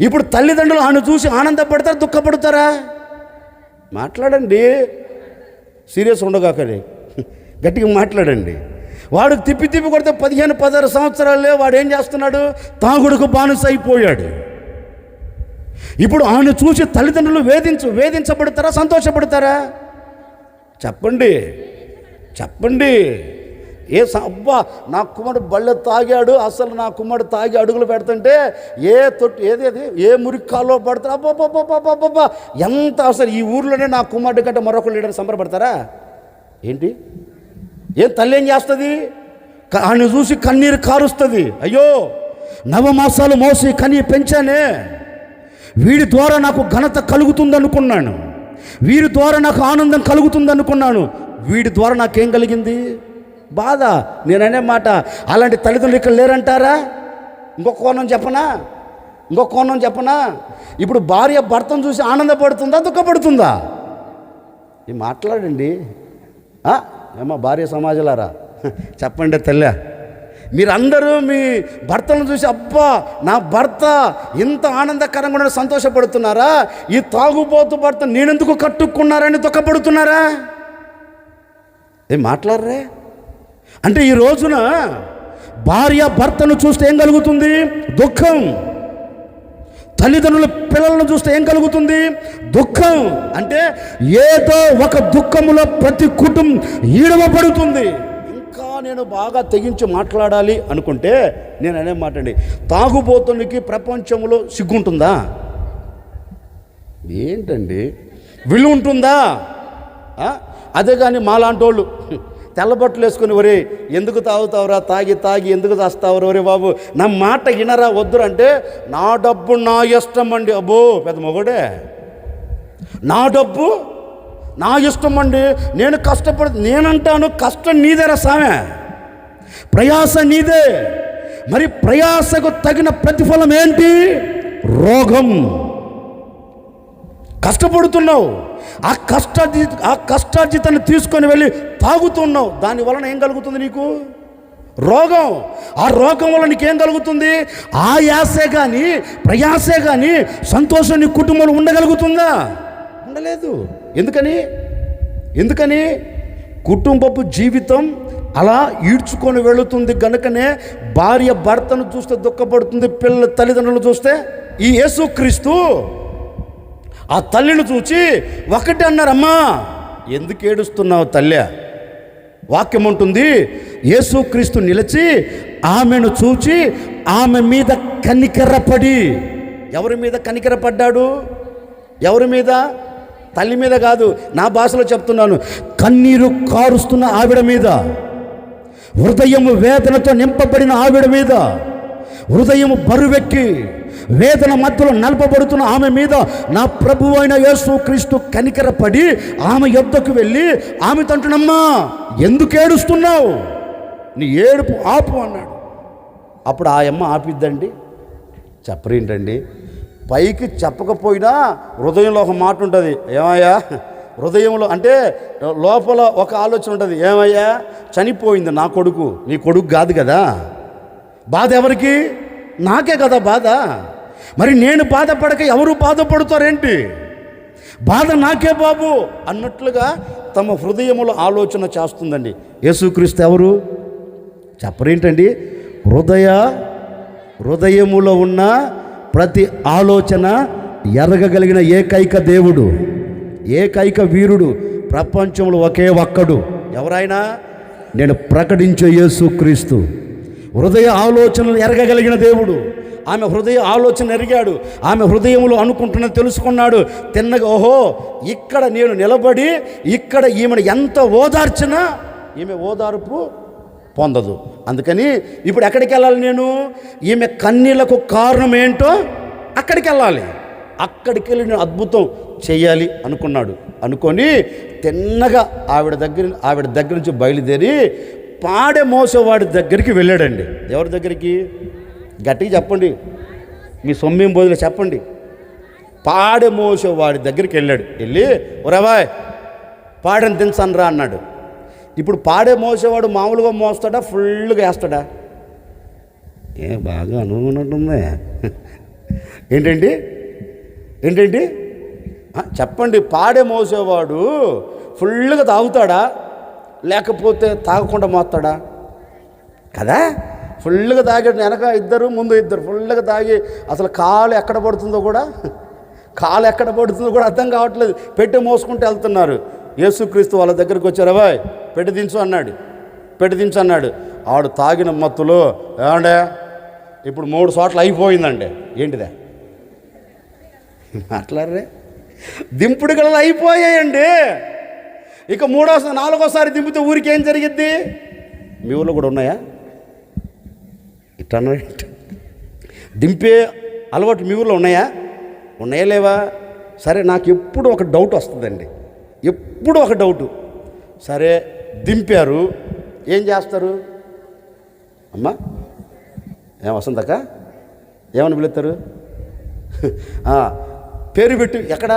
ఇప్పుడు తల్లిదండ్రులు ఆయన చూసి ఆనందపడతారా, దుఃఖపడతారా? మాట్లాడండి. సీరియస్ ఉండగాకని గట్టిగా మాట్లాడండి. వాడు తిప్పి తిప్పి కొడితే 15-16 సంవత్సరాలే వాడు ఏం చేస్తున్నాడు? తాగుడుకు బానిస అయిపోయాడు. ఇప్పుడు ఆయన చూసి తల్లిదండ్రులు వేధించబడతారా, సంతోషపడతారా? చెప్పండి. అబ్బా నా కుమారుడు బళ్ళ తాగాడు, అసలు నా కుమారుడు తాగి అడుగులు పెడుతుంటే ఏ మురికాల్లో పడతారు, అబ్బా ఎంత అసలు ఈ ఊర్లోనే నా కుమారుడు కంటే మరొకరు లేడని సంబరపడతారా ఏంటి? ఏం తల్లి ఏం చేస్తుంది? ఆయన చూసి కన్నీరు కారుస్తుంది. అయ్యో, 9 మాసాలు మోసి కనీ పెంచానే, వీడి ద్వారా నాకు ఘనత కలుగుతుంది అనుకున్నాను, వీరి ద్వారా నాకు ఆనందం కలుగుతుంది అనుకున్నాను, వీడి ద్వారా నాకేం కలిగింది? బాధ. నేననే మాట, అలాంటి తల్లిదండ్రులు ఇక్కడ లేరంటారా? ఇంకొక కోణం చెప్పనా? ఇప్పుడు భార్య భర్తను చూసి ఆనందపడుతుందా, దుఃఖపడుతుందా? ఇది మాట్లాడండి. ఏమో భార్య సమాజాలారా చెప్పండి. తల్లి, మీరందరూ మీ భర్తలను చూసి అబ్బా నా భర్త ఇంత ఆనందకరంగా కూడా సంతోషపడుతున్నారా? ఈ తాగుబోతు భర్త నేనెందుకు కట్టుకున్నారని దుఃఖపడుతున్నారా? ఏం మాట్లాడరే? అంటే ఈ రోజున భార్య భర్తను చూస్తే ఏం కలుగుతుంది? దుఃఖం. తల్లిదండ్రుల పిల్లలను చూస్తే ఏం కలుగుతుంది? దుఃఖం. అంటే ఏదో ఒక దుఃఖములో ప్రతి కుటుంబం ఈడవబడుతుంది. ఇంకా నేను బాగా తెగించి మాట్లాడాలి అనుకుంటే నేను అనే మాట అండి, తాగుబోతునికి ప్రపంచంలో సిగ్గుంటుందా? ఏంటండి విలువ ఉంటుందా? అదే కానీ మాలాంటి వాళ్ళు తెల్లబట్టలు వేసుకుని, ఒరే ఎందుకు తాగుతావురా, తాగి ఎందుకు తాస్తావురా, ఒరే బాబు నా మాట వినరా, వద్దురంటే నా డబ్బు నా ఇష్టం అండి. అబ్బో పెద్ద మొగడే, నా డబ్బు నా ఇష్టం అండి, నేను నేనంటాను కష్టం నీదేరా సామె, ప్రయాస నీదే. మరి ప్రయాసకు తగిన ప్రతిఫలం ఏంటి? రోగం. కష్టపడుతున్నావు, ఆ కష్టార్జితాన్ని తీసుకొని వెళ్ళి తాగుతున్నావు, దాని వలన ఏం కలుగుతుంది నీకు? రోగం. ఆ రోగం వల్ల నీకేం కలుగుతుంది? ఆయాసే కానీ ప్రయాసే కానీ సంతోషం నీ కుటుంబంలో ఉండగలుగుతుందా? ఉండలేదు. ఎందుకని కుటుంబపు జీవితం అలా ఈడ్చుకొని వెళుతుంది గనుకనే భార్య భర్తను చూస్తే దుఃఖపడుతుంది, పిల్లల తల్లిదండ్రులు చూస్తే. ఈ యేసుక్రీస్తు ఆ తల్లిని చూచి ఒకటి అన్నారమ్మా, ఎందుకు ఏడుస్తున్నావు తల్లి? వాక్యం ఉంటుంది, యేసుక్రీస్తు నిలిచి ఆమెను చూచి ఆమె మీద కనికరపడి. ఎవరి మీద కనికరపడ్డాడు? ఎవరి మీద? తల్లి మీద కాదు, నా భాషలో చెప్తున్నాను, కన్నీరు కారుస్తున్న ఆవిడ మీద, హృదయము వేదనతో నింపబడిన ఆవిడ మీద, హృదయము బరువెక్కి వేదన మధ్యలో నలపబడుతున్న ఆమె మీద నా ప్రభువు అయిన యేసుక్రీస్తు కనికరపడి ఆమె యొద్దకు వెళ్ళి ఆమె తంటునమ్మా ఎందుకు ఏడుస్తున్నావు, నీ ఏడుపు ఆపు అన్నాడు. అప్పుడు ఆ అమ్మ ఆపిద్దండి? చెప్పరేంటండి? పైకి చెప్పకపోయినా హృదయంలో ఒక మాట ఉంటుంది, ఏమయ్యా హృదయంలో అంటే లోపల ఒక ఆలోచన ఉంటుంది, ఏమయ్యా చనిపోయింది నా కొడుకు, నీ కొడుకు కాదు కదా. బాధ ఎవరికి? నాకే కదా బాధ. మరి నేను బాధపడక ఎవరు బాధపడతారేంటి? బాధ నాకే బాబు అన్నట్లుగా తమ హృదయములో ఆలోచన చేస్తుందండి. యేసుక్రీస్తు ఎవరు? చెప్పరేంటండి? హృదయములో ఉన్న ప్రతి ఆలోచన ఎరగగలిగిన ఏకైక దేవుడు, ఏకైక వీరుడు ప్రపంచంలో ఒకే ఒక్కడు. ఎవరైనా? నేను ప్రకటించే యేసుక్రీస్తు. హృదయ ఆలోచనలు ఎరగగలిగిన దేవుడు. ఆమె హృదయ ఆలోచన ఎరిగాడు, ఆమె హృదయంలో అనుకుంటున్న తెలుసుకున్నాడు. తిన్నగా ఓహో ఇక్కడ నేను నిలబడి ఇక్కడ ఈమెను ఎంత ఓదార్చినా ఈమె ఓదార్పు పొందదు. అందుకని ఇప్పుడు ఎక్కడికి వెళ్ళాలి? నేను ఈమె కన్నీళ్లకు కారణం ఏంటో అక్కడికి వెళ్ళాలి. అక్కడికి వెళ్ళి నేను అద్భుతం చేయాలి అనుకొని తిన్నగా ఆవిడ దగ్గర నుంచి బయలుదేరి పాడె మోసేవాడి దగ్గరికి వెళ్ళాడండి. ఎవరి దగ్గరికి? గట్టిగా చెప్పండి, మీ సొమ్మేం బోధులు చెప్పండి. పాడె మోసేవాడి దగ్గరికి వెళ్ళి ఒరేవాయ్ పాడెని దించనరా అన్నాడు. ఇప్పుడు పాడే మోసేవాడు మామూలుగా మోస్తాడా, ఫుల్గా వేస్తాడా? బాగా అనుకున్నట్టుంది. ఏంటండి చెప్పండి. పాడే మోసేవాడు ఫుల్గా తాగుతాడా లేకపోతే తాగకుండా మోస్తాడా? కదా. ఫుల్గా తాగాడు, వెనక ఇద్దరు ముందు ఇద్దరు, ఫుల్గా తాగి అసలు కాలు ఎక్కడ పడుతుందో కూడా అర్థం కావట్లేదు. పెట్టి మోసుకుంటూ వెళ్తున్నారు. యేసుక్రీస్తు వాళ్ళ దగ్గరికి వచ్చారు. బాయ్ పెట్టి దించు అన్నాడు. ఆడు తాగిన మత్తులో ఏమండే ఇప్పుడు 3 చోట్ల అయిపోయిందండి. ఏంటిదే మాట్లాడరే, దింపుడు గలలు అయిపోయాయండి. ఇక 4వసారి దింపితే ఊరికి ఏం జరిగిద్ది? మీ ఊళ్ళో కూడా ఉన్నాయా ఇట్లా దింపే అలవాటు? మీ ఊళ్ళో ఉన్నాయా లేవా? సరే, నాకు ఎప్పుడు ఒక డౌట్ వస్తుందండి, సరే దింపారు, ఏం చేస్తారు? అమ్మా ఏం వస్తుందక్క, ఏమని పిలుస్తారు? పేరు పెట్టి, ఎక్కడ?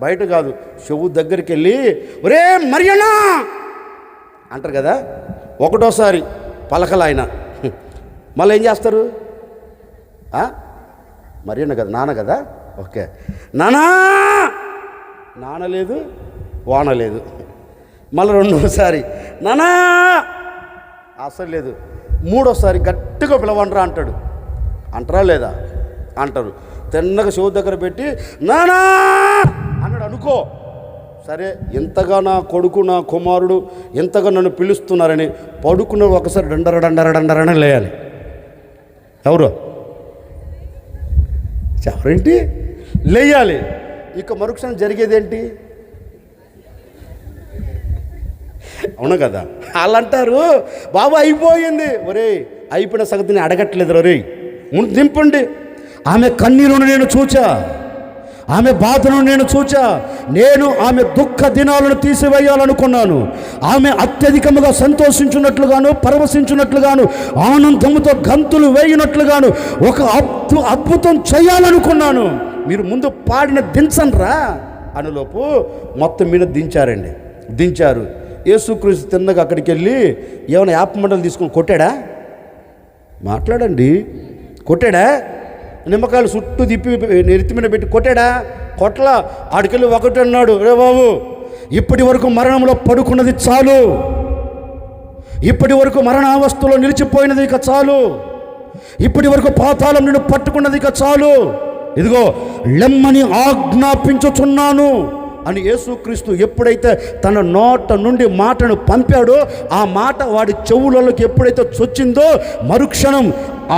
బయట కాదు, చెవు దగ్గరికి వెళ్ళి ఒరే మరియన్నా అంటారు కదా. 1వసారి పలకలు ఆయన, మళ్ళీ ఏం చేస్తారు? మరియన్న కదా, నాన్న కదా, ఓకే నాన్న లేదు, వాన లేదు. మళ్ళీ 2వసారి నానా అసలు లేదు. 3వసారి గట్టిగా పిలవండ్రా అంటారా లేదా? అంటారు. తిన్నగా చెవు దగ్గర పెట్టి నానా అన్నాడు అనుకో. సరే, ఎంతగా నా కొడుకు నా కుమారుడు ఎంతగా నన్ను పిలుస్తున్నారని పడుకున్న ఒకసారి డండరని లేయాలి. ఎవరేంటి లేయాలి. ఇక మరుక్షణం జరిగేదేంటి? అవును కదా. వాళ్ళు అంటారు బాబు అయిపోయింది. ఒరే అయిపోయిన సంగతిని అడగట్లేదు. ఒరే ముందు దింపండి. ఆమె కన్నీరును నేను చూచా, ఆమె బాధను నేను చూచా. నేను ఆమె దుఃఖ దినాలను తీసివేయాలనుకున్నాను. ఆమె అత్యధికముగా సంతోషించున్నట్లుగాను, పరవశించున్నట్లుగాను, ఆనందముతో గంతులు వేయినట్లుగాను ఒక అద్భుతం చేయాలనుకున్నాను. మీరు ముందు పాడిన దించండ్రా అనులోపు మొత్తం మీద దించారు. యేసుక్రీస్తు తిన్నగా అక్కడికి వెళ్ళి ఏమైనా యాపమండలు తీసుకొని కొట్టాడా? మాట్లాడండి. కొట్టాడా? నిమ్మకాయలు చుట్టూ తిప్పి నెత్తి మీద పెట్టి కొట్టాడా? కొట్ల. ఆడికెళ్ళి ఒకటి అన్నాడు, రే బాబు ఇప్పటి వరకు మరణంలో పడుకున్నది చాలు, ఇప్పటి వరకు మరణావస్థలో నిలిచిపోయినది ఇక చాలు, ఇప్పటి వరకు పాతాళం నిన్ను పట్టుకున్నది ఇక చాలు, ఇదిగో లెమ్మని ఆజ్ఞాపించుచున్నాను అని యేసుక్రీస్తు ఎప్పుడైతే తన నోట నుండి మాటను పంపాడో ఆ మాట వాడి చెవులలోకి ఎప్పుడైతే చొచ్చిందో మరుక్షణం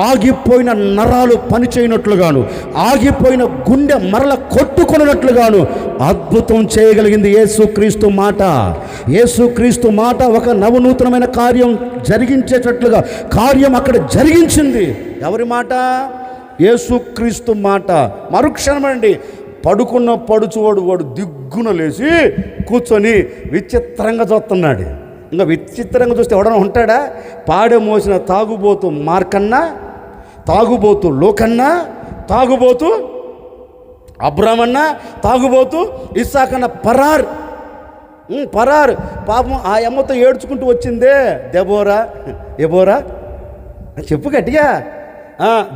ఆగిపోయిన నరాలు పనిచేయనట్లుగాను, ఆగిపోయిన గుండె మరల కొట్టుకున్నట్లుగాను అద్భుతం చేయగలిగింది యేసుక్రీస్తు మాట. యేసుక్రీస్తు మాట ఒక నవనూతనమైన కార్యం జరిగించేటట్లుగా కార్యం అక్కడ జరిగించింది. ఎవరి మాట? యేసుక్రీస్తు మాట. మరుక్షణం అండి పడుకున్న వాడు దిగ్గున లేచి కూర్చొని విచిత్రంగా చూస్తున్నాడు. ఇంకా విచిత్రంగా చూస్తే ఎవడన్నా ఉంటాడా? పాడె మోసిన తాగుబోతు మార్కన్నా, తాగుబోతు లోకన్నా, తాగుబోతు అబ్రామన్నా, తాగుబోతు ఇస్సాకన్నా పరార్. పాపం ఆ అమ్మతో ఏడ్చుకుంటూ వచ్చిందే ఎబోరా చెప్పు గట్టిగా.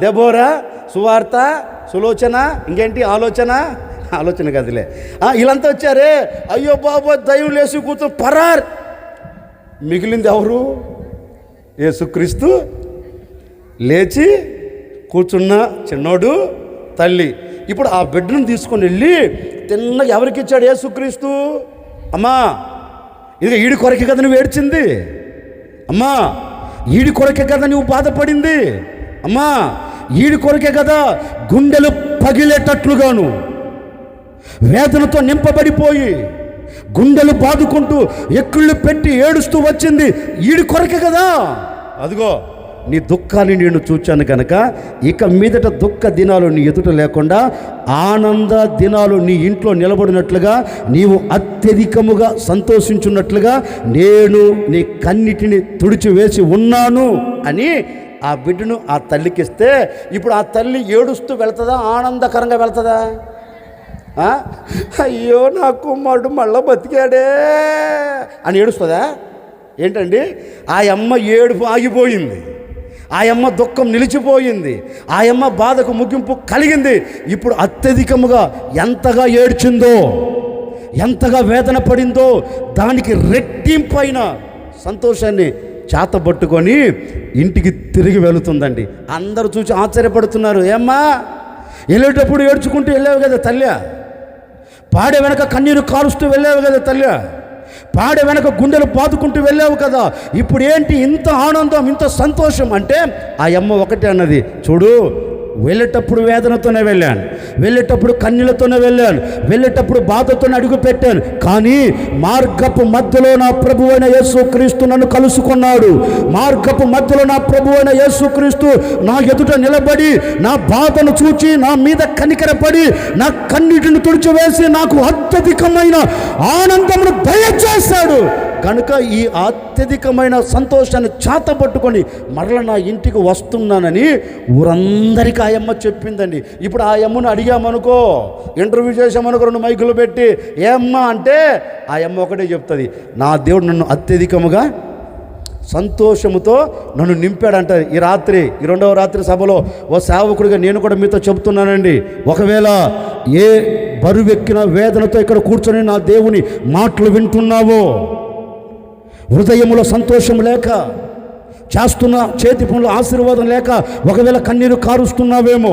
దెబోరా, సువార్త, సులోచన, ఇంకేంటి ఆలోచన కదిలే. వీళ్ళంతా వచ్చారే, అయ్యో బాబో దైవం లేచి కూర్చొని పరార్. మిగిలింది ఎవరు? యేసుక్రీస్తు లేచి కూర్చున్న చిన్నోడు, తల్లి. ఇప్పుడు ఆ బిడ్డను తీసుకొని వెళ్ళి తిన్నగా ఎవరికి ఇచ్చాడు యేసుక్రీస్తు? అమ్మా ఇది ఈడి కొరకే కదా నువ్వు ఏడ్చింది, అమ్మా ఈడి కొరకే కదా నువ్వు బాధపడింది, అమ్మా ఈడి కొరకే కదా గుండెలు పగిలేటట్లుగాను వేదనతో నింపబడిపోయి గుండెలు బాదుకుంటూ ఎక్కుళ్ళు పెట్టి ఏడుస్తూ వచ్చింది ఈడి కొరకే కదా. అదిగో నీ దుఃఖాన్ని నేను చూచాను కనుక ఇక మీదట దుఃఖ దినాలు నీ ఎదుట లేకుండా ఆనంద దినాలు నీ ఇంట్లో నిలబడినట్లుగా, నీవు అత్యధికముగా సంతోషించున్నట్లుగా నేను నీ కన్నిటిని తుడిచివేసి ఉన్నాను అని ఆ బిడ్డను ఆ తల్లికిస్తే ఇప్పుడు ఆ తల్లి ఏడుస్తూ వెళ్తుందా, ఆనందకరంగా వెళ్తుందా? అయ్యో నా కుమారుడు మళ్ళా బతికాడే అని ఏడుస్తుందా? ఏంటండి, ఆ అమ్మ ఏడుపు ఆగిపోయింది, ఆ అమ్మ దుఃఖం నిలిచిపోయింది, ఆ అమ్మ బాధకు ముగింపు కలిగింది. ఇప్పుడు అత్యధికముగా ఎంతగా ఏడ్చిందో, ఎంతగా వేదన పడిందో దానికి రెట్టింపైన సంతోషాన్ని చేత పట్టుకొని ఇంటికి తిరిగి వెళుతుందండి. అందరూ చూసి ఆశ్చర్యపడుతున్నారు. ఏమ్మా, వెళ్ళేటప్పుడు ఏడ్చుకుంటూ వెళ్ళావు కదా తల్లి, పాడె వెనక కన్నీరు కారుస్తూ వెళ్ళావు కదా తల్లి, పాడె వెనక గుండెలు బాదుకుంటూ వెళ్ళావు కదా, ఇప్పుడు ఏంటి ఇంత ఆనందం, ఇంత సంతోషం అంటే ఆ అమ్మ ఒకటే అన్నది, చూడు, వెళ్ళేటప్పుడు వేదనతోనే వెళ్ళాను, వెళ్ళేటప్పుడు కన్నీళ్లతోనే వెళ్ళాను, వెళ్ళేటప్పుడు బాధతోనే అడుగు పెట్టాను, కానీ మార్గపు మధ్యలో నా ప్రభువైన యేసుక్రీస్తు నన్ను కలుసుకున్నాడు. మార్గపు మధ్యలో నా ప్రభువైన యేసుక్రీస్తు నా ఎదుట నిలబడి నా బాధను చూచి నా మీద కనికరపడి నా కన్నీటిని తుడిచివేసి నాకు అత్యధికమైన ఆనందమును దయచేశాడు. కనుక ఈ అత్యధికమైన సంతోషాన్ని చేతపట్టుకొని మరల నా ఇంటికి వస్తున్నానని ఊరందరికీ ఆ అమ్మ చెప్పిందండి. ఇప్పుడు ఆ అమ్మను అడిగామనుకో, ఇంటర్వ్యూ చేసామనుకో, 2 మైకులు పెట్టి, ఏమ్మా అంటే ఆ అమ్మ ఒకటే చెప్తుంది, నా దేవుడు నన్ను అత్యధికముగా సంతోషముతో నన్ను నింపాడంట. ఈ రాత్రి, ఈ 2వ రాత్రి సభలో ఓ సేవకుడిగా నేను కూడా మీతో చెబుతున్నానండి, ఒకవేళ ఏ బరువెక్కిన వేదనతో ఇక్కడ కూర్చొని నా దేవుని మాటలు వింటున్నావో, హృదయములో సంతోషం లేక, చేస్తున్న చేతి పనులు ఆశీర్వాదం లేక ఒకవేళ కన్నీరు కారుస్తున్నావేమో,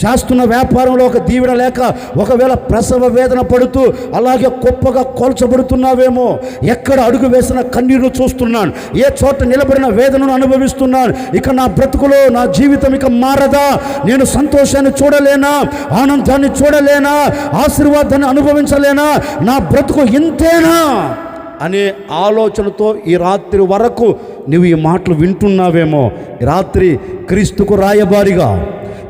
చేస్తున్న వ్యాపారంలో ఒక దీవెన లేక ఒకవేళ ప్రసవ వేదన పడుతూ అలాగే గొప్పగా కోల్చబడుతున్నావేమో, ఎక్కడ అడుగు వేసిన కన్నీరు చూస్తున్నాను, ఏ చోట నిలబడిన వేదనను అనుభవిస్తున్నాను, ఇక నా బ్రతుకులో నా జీవితం ఇక మారదా, నేను సంతోషాన్ని చూడలేనా, ఆనందాన్ని చూడలేనా, ఆశీర్వాదాన్ని అనుభవించలేనా, నా బ్రతుకు ఇంతేనా అనే ఆలోచనతో ఈ రాత్రి వరకు నువ్వు ఈ మాటలు వింటున్నావేమో. ఈ రాత్రి క్రీస్తుకు రాయబారిగా,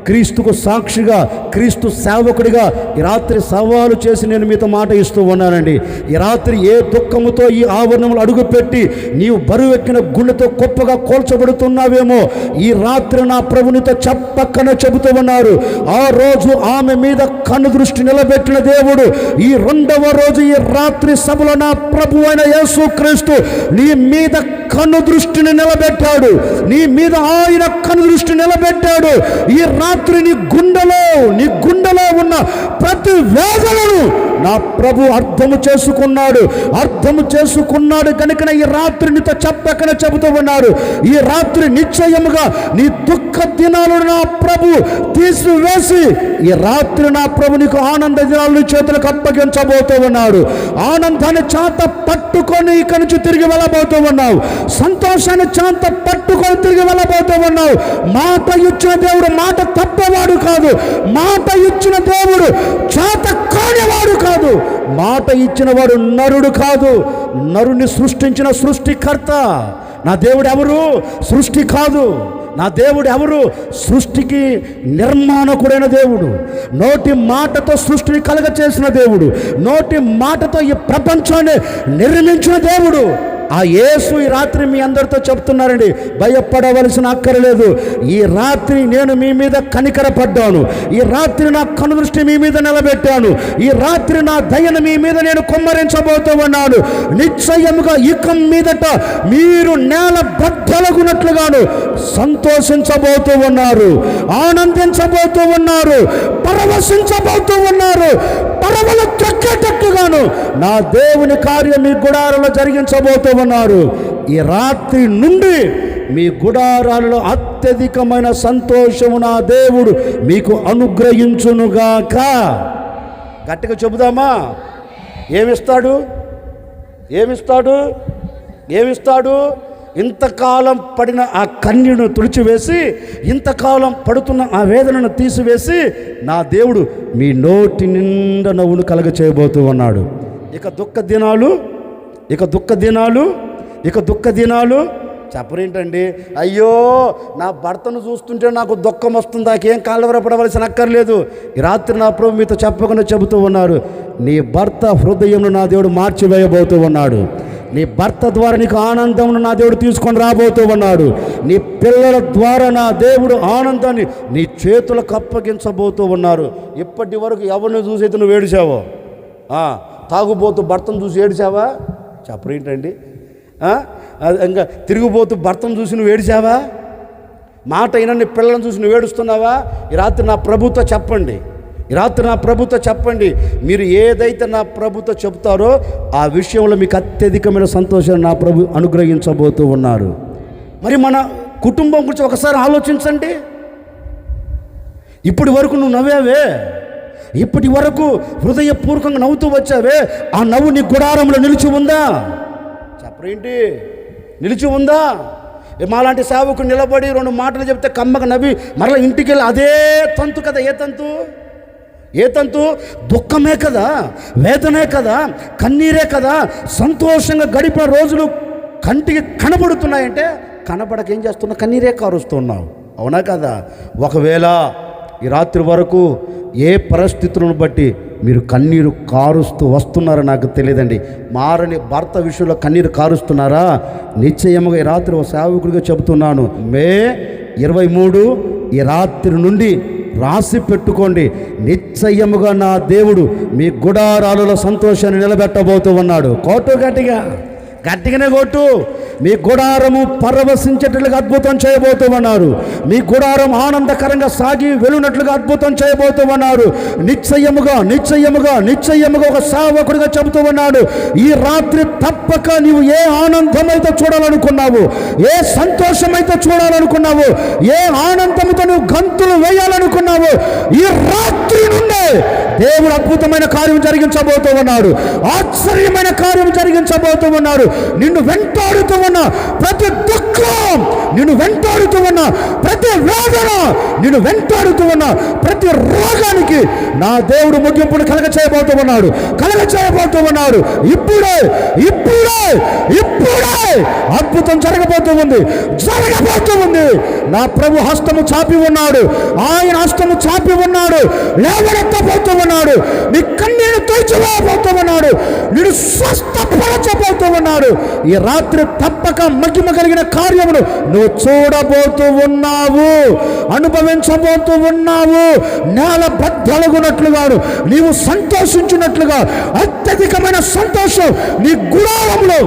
క్రీస్తుకు సాక్షిగా, క్రీస్తు సేవకుడిగా ఈ రాత్రి సవాలు చేసి నేను మీతో మాట ఇస్తూ ఉన్నానండి. ఈ రాత్రి ఏ దుఃఖముతో ఈ ఆవరణములు అడుగుపెట్టి నీవు బరువెక్కిన గుండెతో గొప్పగా కోల్చబడుతున్నావేమో, ఈ రాత్రి నా ప్రభునితో చెప్పక్కనే చెబుతూ ఉన్నారు. ఆ రోజు ఆమె మీద కన్ను దృష్టి నిలబెట్టిన దేవుడు ఈ 2వ రోజు ఈ రాత్రి సభలో నా ప్రభు అయిన యేసుక్రీస్తు నీ మీద కన్ను దృష్టిని నిలబెట్టాడు. నీ మీద ఆయన కన్ను దృష్టి నిలబెట్టాడు. ఈ రాత్రి నీ గుండెలో ఉన్న ప్రతి వేదనను నా ప్రభు అర్థము చేసుకున్నాడు కనుక ఈ రాత్రి నీతో చెప్పకనే చెబుతూ ఉన్నారు. ఈ రాత్రి నిశ్చయముగా నీ దుఃఖ దినాలను నా ప్రభు తీసివేసి ఈ రాత్రి నా ప్రభు నీకు ఆనంద దినాలను చేతులకు అప్పగించబోతూ ఉన్నాడు. ఆనందాన్ని చేత పట్టుకొని ఇక్కడి నుంచి తిరిగి వెళ్ళబోతూ ఉన్నావు. సంతోషాన్ని చేత పట్టుకొని తిరిగి వెళ్ళబోతూ ఉన్నావు. మాట ఇచ్చిన దేవుడు మాట తప్పేవాడు కాదు. మాట ఇచ్చిన దేవుడు చేత కానివాడు కాదు. మాట ఇచ్చిన వాడు నరుడు కాదు. నరుని సృష్టించిన సృష్టికర్త. నా దేవుడు ఎవరు? సృష్టి కాదు. నా దేవుడు ఎవరు? సృష్టికి నిర్మాణకుడైన దేవుడు. నోటి మాటతో సృష్టిని కలగచేసిన దేవుడు. నోటి మాటతో ఈ ప్రపంచాన్ని నిర్మించిన దేవుడు. ఆ యేసు ఈ రాత్రి మీ అందరితో చెప్తున్నారండి, భయపడవలసిన అక్కర్లేదు. ఈ రాత్రి నేను మీ మీద కనికరపడ్డాను. ఈ రాత్రి నా కనుదృష్టి మీ మీద నిలబెట్టాను. ఈ రాత్రి నా దయను మీ మీద నేను కుమ్మరించబోతూ ఉన్నాను. నిశ్చయముగా ఇక మీదట మీరు నేల బద్దలగునట్లుగాను సంతోషించబోతూ ఉన్నారు, ఆనందించబోతూ ఉన్నారు, పరవశించబోతూ ఉన్నారు. పరవలు తొక్కేటట్టుగాను నా దేవుని కార్యం మీ గుడారంలో జరిగించబోతూ ఉన్నారు. ఈ రాత్రి నుండి మీ గుడారాలలో అత్యధికమైన సంతోషము నా దేవుడు మీకు అనుగ్రహించునుగాక. గట్టిగా చెబుదామా? ఏమిస్తాడు? ఇంతకాలం పడిన ఆ కన్నీరును తుడిచివేసి, ఇంతకాలం పడుతున్న ఆ వేదనను తీసివేసి నా దేవుడు మీ నోటి నిండా నవ్వును కలగ చేయబోతూ ఉన్నాడు. ఇక దుఃఖ దినాలు చెప్పరేంటండి? అయ్యో, నా భర్తను చూస్తుంటే నాకు దుఃఖం వస్తుంది, నాకేం కలవరపడవలసిన అక్కర్లేదు. ఈ రాత్రి నా ప్రభు మీతో చెప్పకుండా చెబుతూ ఉన్నారు, నీ భర్త హృదయంలో నా దేవుడు మార్చివేయబోతూ ఉన్నాడు. నీ భర్త ద్వారా నీకు ఆనందమును నా దేవుడు తీసుకొని రాబోతూ ఉన్నాడు. నీ పిల్లల ద్వారా నా దేవుడు ఆనందాన్ని నీ చేతులకు అప్పగించబోతూ ఉన్నారు. ఇప్పటి వరకు ఎవరిని చూసి అయితే నువ్వు ఏడిచావో? తాగుబోతూ భర్తను చూసి ఏడిచావా? చెప్పరేంటండి? ఇంకా తిరిగిపోతూ భర్తను చూసి నువ్వు ఏడిచావా? మాట అయినా నీ పిల్లలను చూసి నువ్వు ఏడుస్తున్నావా? ఈ రాత్రి నా ప్రభుతో చెప్పండి, ఈ రాత్రి నా ప్రభుతో చెప్పండి, మీరు ఏదైతే నా ప్రభుతో చెప్తారో ఆ విషయంలో మీకు అత్యధికమైన సంతోషాన్ని నా ప్రభు అనుగ్రహించబోతూ ఉన్నారు. మరి మన కుటుంబం గురించి ఒకసారి ఆలోచించండి. ఇప్పటి వరకు నువ్వు నవ్వావే, ఇప్పటి వరకు హృదయపూర్వకంగా నవ్వుతూ వచ్చావే, ఆ నవ్వు నీ గుడారంలో నిలిచి ఉందా? చెప్పరేంటి, నిలిచి ఉందా? మాలాంటి సేవకుడు నిలబడి 2 మాటలు చెప్తే కమ్మగా నవ్వి మరలా ఇంటికి వెళ్ళి అదే తంతు కదా. ఏ తంతు? దుఃఖమే కదా, వేదనే కదా, కన్నీరే కదా. సంతోషంగా గడిపిన రోజులు కంటికి కనబడుతున్నాయంటే కనబడక ఏం చేస్తున్నావు? కన్నీరే కారుస్తున్నావు. అవునా కదా? ఒకవేళ ఈ రాత్రి వరకు ఏ పరిస్థితులను బట్టి మీరు కన్నీరు కారుస్తూ వస్తున్నారో నాకు తెలియదండి. మారని భర్త విషయంలో కన్నీరు కారుస్తున్నారా? నిశ్చయముగా ఈ రాత్రి ఒక సేవకుడిగా చెబుతున్నాను, మే 23 ఈ రాత్రి నుండి రాసి పెట్టుకోండి. నిశ్చయముగా నా దేవుడు మీ గుడారాలలో సంతోషాన్ని నిలబెట్టబోతూ ఉన్నాడు. కోటు గట్టిగానే కొట్టు. మీ గుడారము పరవశించేటట్లుగా అద్భుతం చేయబోతూ ఉన్నారు. మీ గుడారం ఆనందకరంగా సాగి వెళ్ళినట్లుగా అద్భుతం చేయబోతూ ఉన్నారు. నిశ్చయముగా ఒక సేవకుడిగా చెబుతూ ఉన్నాడు, ఈ రాత్రి తప్పక నీవు ఏ ఆనందమైతే చూడాలనుకున్నావు, ఏ సంతోషమైతే చూడాలనుకున్నావు, ఏ ఆనందంతో నువ్వు గంతులు వేయాలనుకున్నావు, ఈ రాత్రి నుండే దేవుడు అద్భుతమైన కార్యం జరిగించబోతూ ఉన్నాడు. ఆశ్చర్యమైన కార్యం జరిగించబోతూ ఉన్నాడు. నిన్ను వెంటాడుతూ ఉన్న ప్రతి దుఃఖం, నిన్ను వెంటాడుతూ ఉన్న ప్రతి వేదన, నిన్ను వెంటాడుతూ ఉన్న ప్రతి రోగానికి నా దేవుడు ముగింపును కలగ చేయబోతూ ఉన్నాడు. ఇప్పుడే అద్భుతం జరగబోతూ ఉంది. నా ప్రభు హస్తము చాపి ఉన్నాడు. ఆయన హస్తము చాపి ఉన్నాడు. లేవనెత్తబోతూ ఉన్నాడు. నీ కన్నీరు తుడిచివేయబోతూ ఉన్నాడు. నిన్ను స్వస్థపరచబోతూ ఉన్నాడు. ఈ రాత్రి తప్పక మహిమ కలిగిన కార్యమును నువ్వు చూడబోతూ ఉన్నావు, అనుభవించబోతూ ఉన్నావు. నేల బద్దలుగునట్లుగాను నీవు సంతోషించినట్లుగా అత్యధికమైన సంతోషం నీ గుడారంలో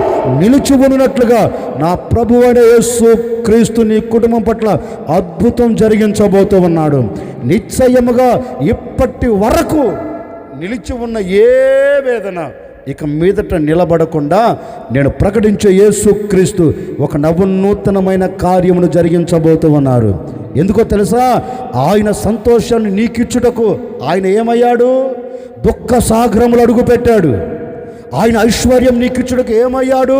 నిలిచి ఉన్నట్లుగా నా ప్రభువైన యేసు క్రీస్తు నీ కుటుంబం పట్ల అద్భుతం జరిగించబోతూ ఉన్నాడు. నిశ్చయముగా ఇప్పటి వరకు నిలిచి ఉన్న ఏ వేదన ఇక మీదట నిలబడకుండా నేను ప్రకటించే యేసుక్రీస్తు ఒక నూతనమైన కార్యమును జరిగించబోతూ ఉన్నారు. ఎందుకో తెలుసా? ఆయన సంతోషాన్ని నీకిచ్చుటకు ఆయన ఏమయ్యాడు? దుఃఖ సాగరములు అడుగుపెట్టాడు. ఆయన ఐశ్వర్యం నీకిచ్చుటకు ఏమయ్యాడు?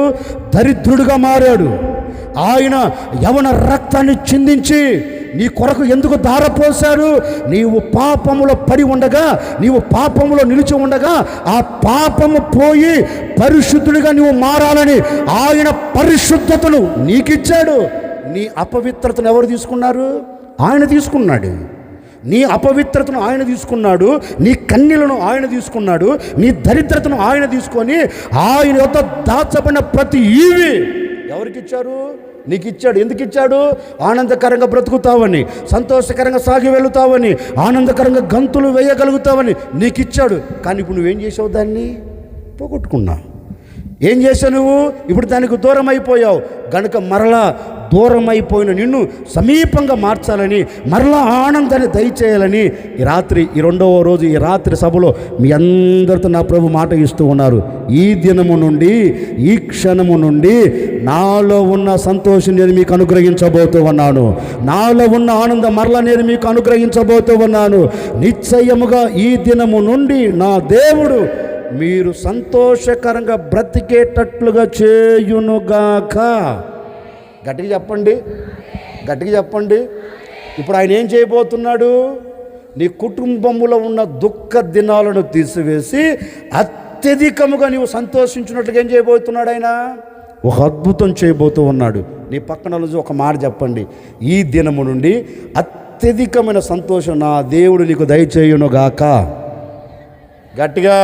దరిద్రుడిగా మారాడు. ఆయన యవన రక్తాన్ని చిందించి నీ కొరకు ఎందుకు ధారపోశాడు? నీవు పాపములో పడి ఉండగా, నీవు పాపములో నిలిచి ఉండగా ఆ పాపము పోయి పరిశుద్ధుడిగా నీవు మారాలని ఆయన పరిశుద్ధతను నీకిచ్చాడు. నీ అపవిత్రతను ఎవరు తీసుకున్నారు? ఆయన తీసుకున్నాడు. నీ అపవిత్రతను ఆయన తీసుకున్నాడు. నీ కన్నీలను ఆయన తీసుకున్నాడు. నీ దరిద్రతను ఆయన తీసుకొని ఆయన యొక్క దాచబడిన ప్రతి ఈవి ఎవరికిచ్చారు? నీకు ఇచ్చాడు. ఎందుకు ఇచ్చాడు? ఆనందకరంగా బ్రతుకుతావని, సంతోషకరంగా సాగి వెళుతావని, ఆనందకరంగా గంతులు వేయగలుగుతావని నీకు ఇచ్చాడు. కానీ ఇప్పుడు నువ్వేం చేసావు? దాన్ని పోగొట్టుకున్నావు. ఏం చేసావు నువ్వు? ఇప్పుడు దానికి దూరం అయిపోయావు. గనుక మరలా దూరం అయిపోయిన నిన్ను సమీపంగా మార్చాలని, మరలా ఆనందాన్ని దయచేయాలని ఈ రాత్రి, ఈ 2వ రోజు ఈ రాత్రి సభలో మీ అందరితో నా ప్రభు మాట ఇస్తూ ఉన్నారు. ఈ దినము నుండి, ఈ క్షణము నుండి నాలో ఉన్న సంతోషం నేను మీకు అనుగ్రహించబోతూ ఉన్నాను. నాలో ఉన్న ఆనందం మరలా నేను మీకు అనుగ్రహించబోతూ ఉన్నాను. నిశ్చయముగా ఈ దినము నుండి నా దేవుడు మీరు సంతోషకరంగా బ్రతికేటట్లుగా చేయునుగాక. గట్టిగా చెప్పండి. ఇప్పుడు ఆయన ఏం చేయబోతున్నాడు? నీ కుటుంబంలో ఉన్న దుఃఖ దినాలను తీసివేసి అత్యధికముగా నీవు సంతోషించినట్లుగా ఏం చేయబోతున్నాడు? ఆయన ఒక అద్భుతం చేయబోతూ ఉన్నాడు. నీ పక్కన ఒక మాట చెప్పండి, ఈ దినము నుండి అత్యధికమైన సంతోషం నా దేవుడు నీకు దయచేయునుగాక. గట్టిగా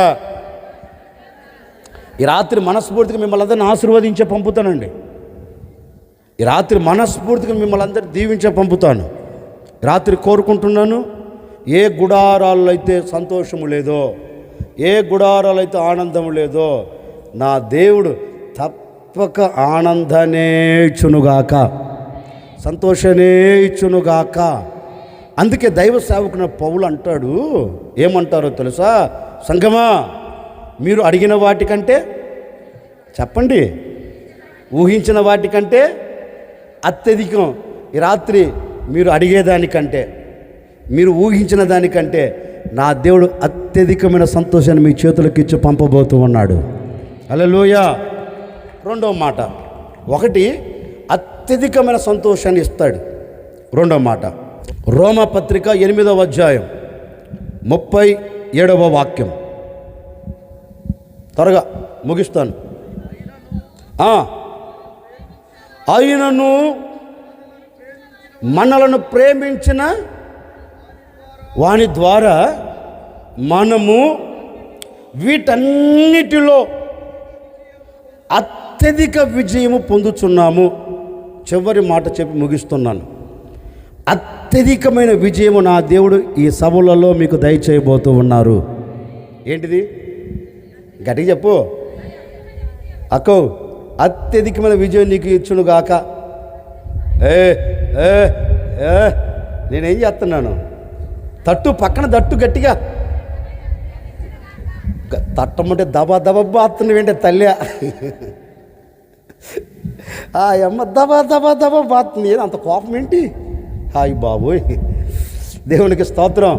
ఈ రాత్రి మనస్ఫూర్తిగా మిమ్మల్ని అందరిని ఆశీర్వదించే పంపుతానండి. ఈ రాత్రి మనస్ఫూర్తిగా మిమ్మల్ని అందరినీ దీవించే పంపుతాను. రాత్రి కోరుకుంటున్నాను, ఏ గుడారాల్లో అయితే సంతోషము లేదో, ఏ గుడారాలు అయితే ఆనందము లేదో, నా దేవుడు తప్పక ఆనందాన్నే ఇచ్చునుగాక, సంతోషాన్నే ఇచ్చునుగాక. అందుకే దైవ సేవకుని పౌలు అంటాడు, ఏమంటారో తెలుసా? సంగమా, మీరు అడిగిన వాటికంటే, చెప్పండి, ఊహించిన వాటికంటే అత్యధికం. ఈ రాత్రి మీరు అడిగేదానికంటే, మీరు ఊహించిన దానికంటే నా దేవుడు అత్యధికమైన సంతోషాన్ని మీ చేతులకు ఇచ్చి పంపబోతూ ఉన్నాడు. హల్లెలూయా. రెండవ మాట, ఒకటి అత్యధికమైన సంతోషాన్ని ఇస్తాడు. రెండవ మాట, రోమాపత్రిక 8వ అధ్యాయం 37వ వాక్యం. త్వరగా ముగిస్తాను. ఆయనను మనలను ప్రేమించిన వాని ద్వారా మనము వీటన్నిటిలో అత్యధిక విజయము పొందుచున్నాము. చివరి మాట చెప్పి ముగిస్తున్నాను. అత్యధికమైన విజయము నా దేవుడు ఈ సభలలో మీకు దయచేయబోతూ ఉన్నారు. ఏంటిది? గట్టిగా చెప్పు అక్కో. అత్యధికమైన విజయం నీకు ఇచ్చునుగాక. నేనేం చేస్తున్నాను? తట్టు పక్కన తట్టు గట్టిగా తట్టమంటే దబా దబా బాత్తున్నవేంటే తల్లి, ఆ అమ్మ దబా దబా దబా బాత్తుంది. అంత కోపం ఏంటి? హాయ్ బాబోయ్, దేవునికి స్తోత్రం.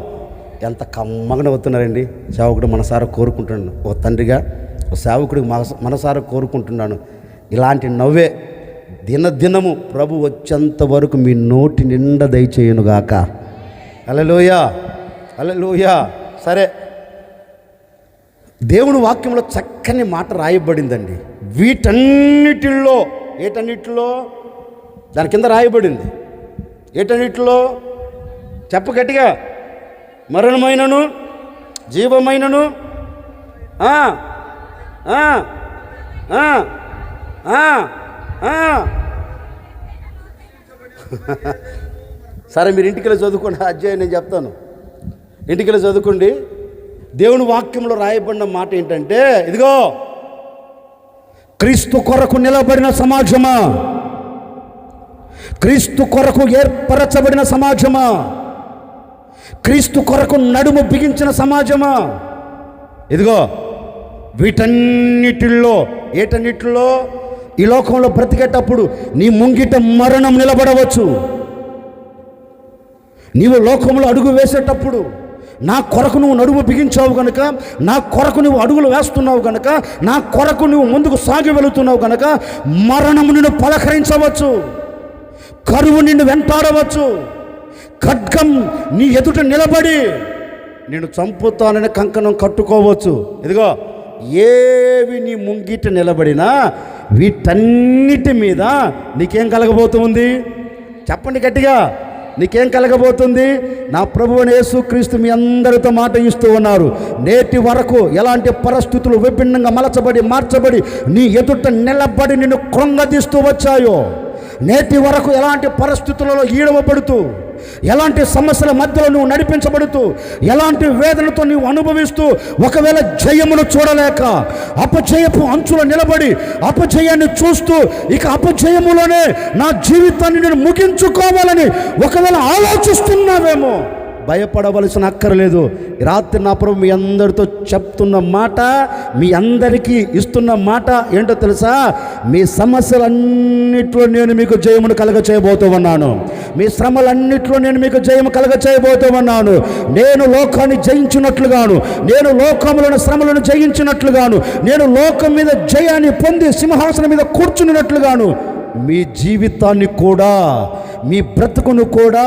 ఎంత కమ్మగా అవుతున్నారండి. సేవకుడు మనసారా కోరుకుంటున్నాను, ఓ తండ్రిగా ఓ సేవకుడికి మనసారా కోరుకుంటున్నాను, ఇలాంటి నవ్వే దినదినము ప్రభు వచ్చేంత వరకు మీ నోటి నిండా దయచేయునుగాక. హల్లెలూయా, హల్లెలూయా. సరే, దేవుని వాక్యంలో చక్కని మాట రాయబడిందండి. వీటన్నిటిలో, ఏటన్నిటిలో? దాని కింద రాయబడింది. ఏటన్నిటిలో? చెప్పు గట్టిగా. మరణమైనను జీవమైనను సరే, మీరు ఇంటికెళ్ళి చదువుకోండి. అధ్యాయం నేను చెప్తాను, ఇంటికెళ్ళి చదువుకోండి. దేవుని వాక్యంలో రాయబడిన మాట ఏంటంటే, ఇదిగో క్రీస్తు కొరకు నిలబడిన సమాజమా, క్రీస్తు కొరకు ఏర్పరచబడిన సమాజమా, క్రీస్తు కొరకు నడుము బిగించిన సమాజమా, ఇదిగో వీటన్నిటిలో, ఏటన్నిటిలో? ఈ లోకంలో బ్రతికేటప్పుడు నీ ముంగిట మరణం నిలబడవచ్చు. నీవు లోకంలో అడుగు వేసేటప్పుడు నా కొరకు నువ్వు నడుము బిగించావు కనుక, నా కొరకు నువ్వు అడుగులు వేస్తున్నావు కనుక, నా కొరకు నువ్వు ముందుకు సాగి వెళుతున్నావు కనుక మరణము నిన్ను పలకరించవచ్చు, కరువు నిన్ను వెంటాడవచ్చు, ఖడ్గం నీ ఎదుట నిలబడి నిన్ను చంపుతానని కంకణం కట్టుకోవచ్చు. ఇదిగో ఏవి నీ ముంగిట నిలబడినా వీటన్నిటి మీద నీకేం కలగబోతుంది? చెప్పండి గట్టిగా. నీకేం కలగబోతుంది? నా ప్రభువైన యేసుక్రీస్తు మీ అందరితో మాట ఇస్తూ ఉన్నారు. నేటి వరకు ఎలాంటి పరిస్థితులు విభిన్నంగా మలచబడి మార్చబడి నీ ఎదుట నిలబడి నిన్ను కృంగదీస్తూ వచ్చాయో, నేటి వరకు ఎలాంటి పరిస్థితులలో ఈడవబడుతూ, ఎలాంటి సమస్యల మధ్యలో నువ్వు నడిపించబడుతూ, ఎలాంటి వేదనతో నువ్వు అనుభవిస్తూ, ఒకవేళ జయమును చూడలేక అపజయపు అంచులో నిలబడి అపజయాన్ని చూస్తూ, ఇక అపజయములోనే నా జీవితాన్ని నేను ముగించుకోవాలని ఒకవేళ ఆలోచిస్తున్నావేమో, భయపడవలసిన అక్కర్లేదు. రాత్రి నా ప్రభు మీ అందరితో చెప్తున్న మాట, మీ అందరికీ ఇస్తున్న మాట ఏంటో తెలుసా? మీ సమస్యలన్నిట్లో నేను మీకు జయమును కలగ చేయబోతూ ఉన్నాను. మీ శ్రమలన్నిట్లో నేను మీకు జయము కలగ చేయబోతూ ఉన్నాను. నేను లోకాన్ని జయించినట్లుగాను, నేను లోకంలోని శ్రమలను జయించినట్లుగాను, నేను లోకం మీద జయాన్ని పొంది సింహాసనం మీద కూర్చున్నట్లుగాను మీ జీవితాన్ని కూడా, మీ బ్రతుకును కూడా,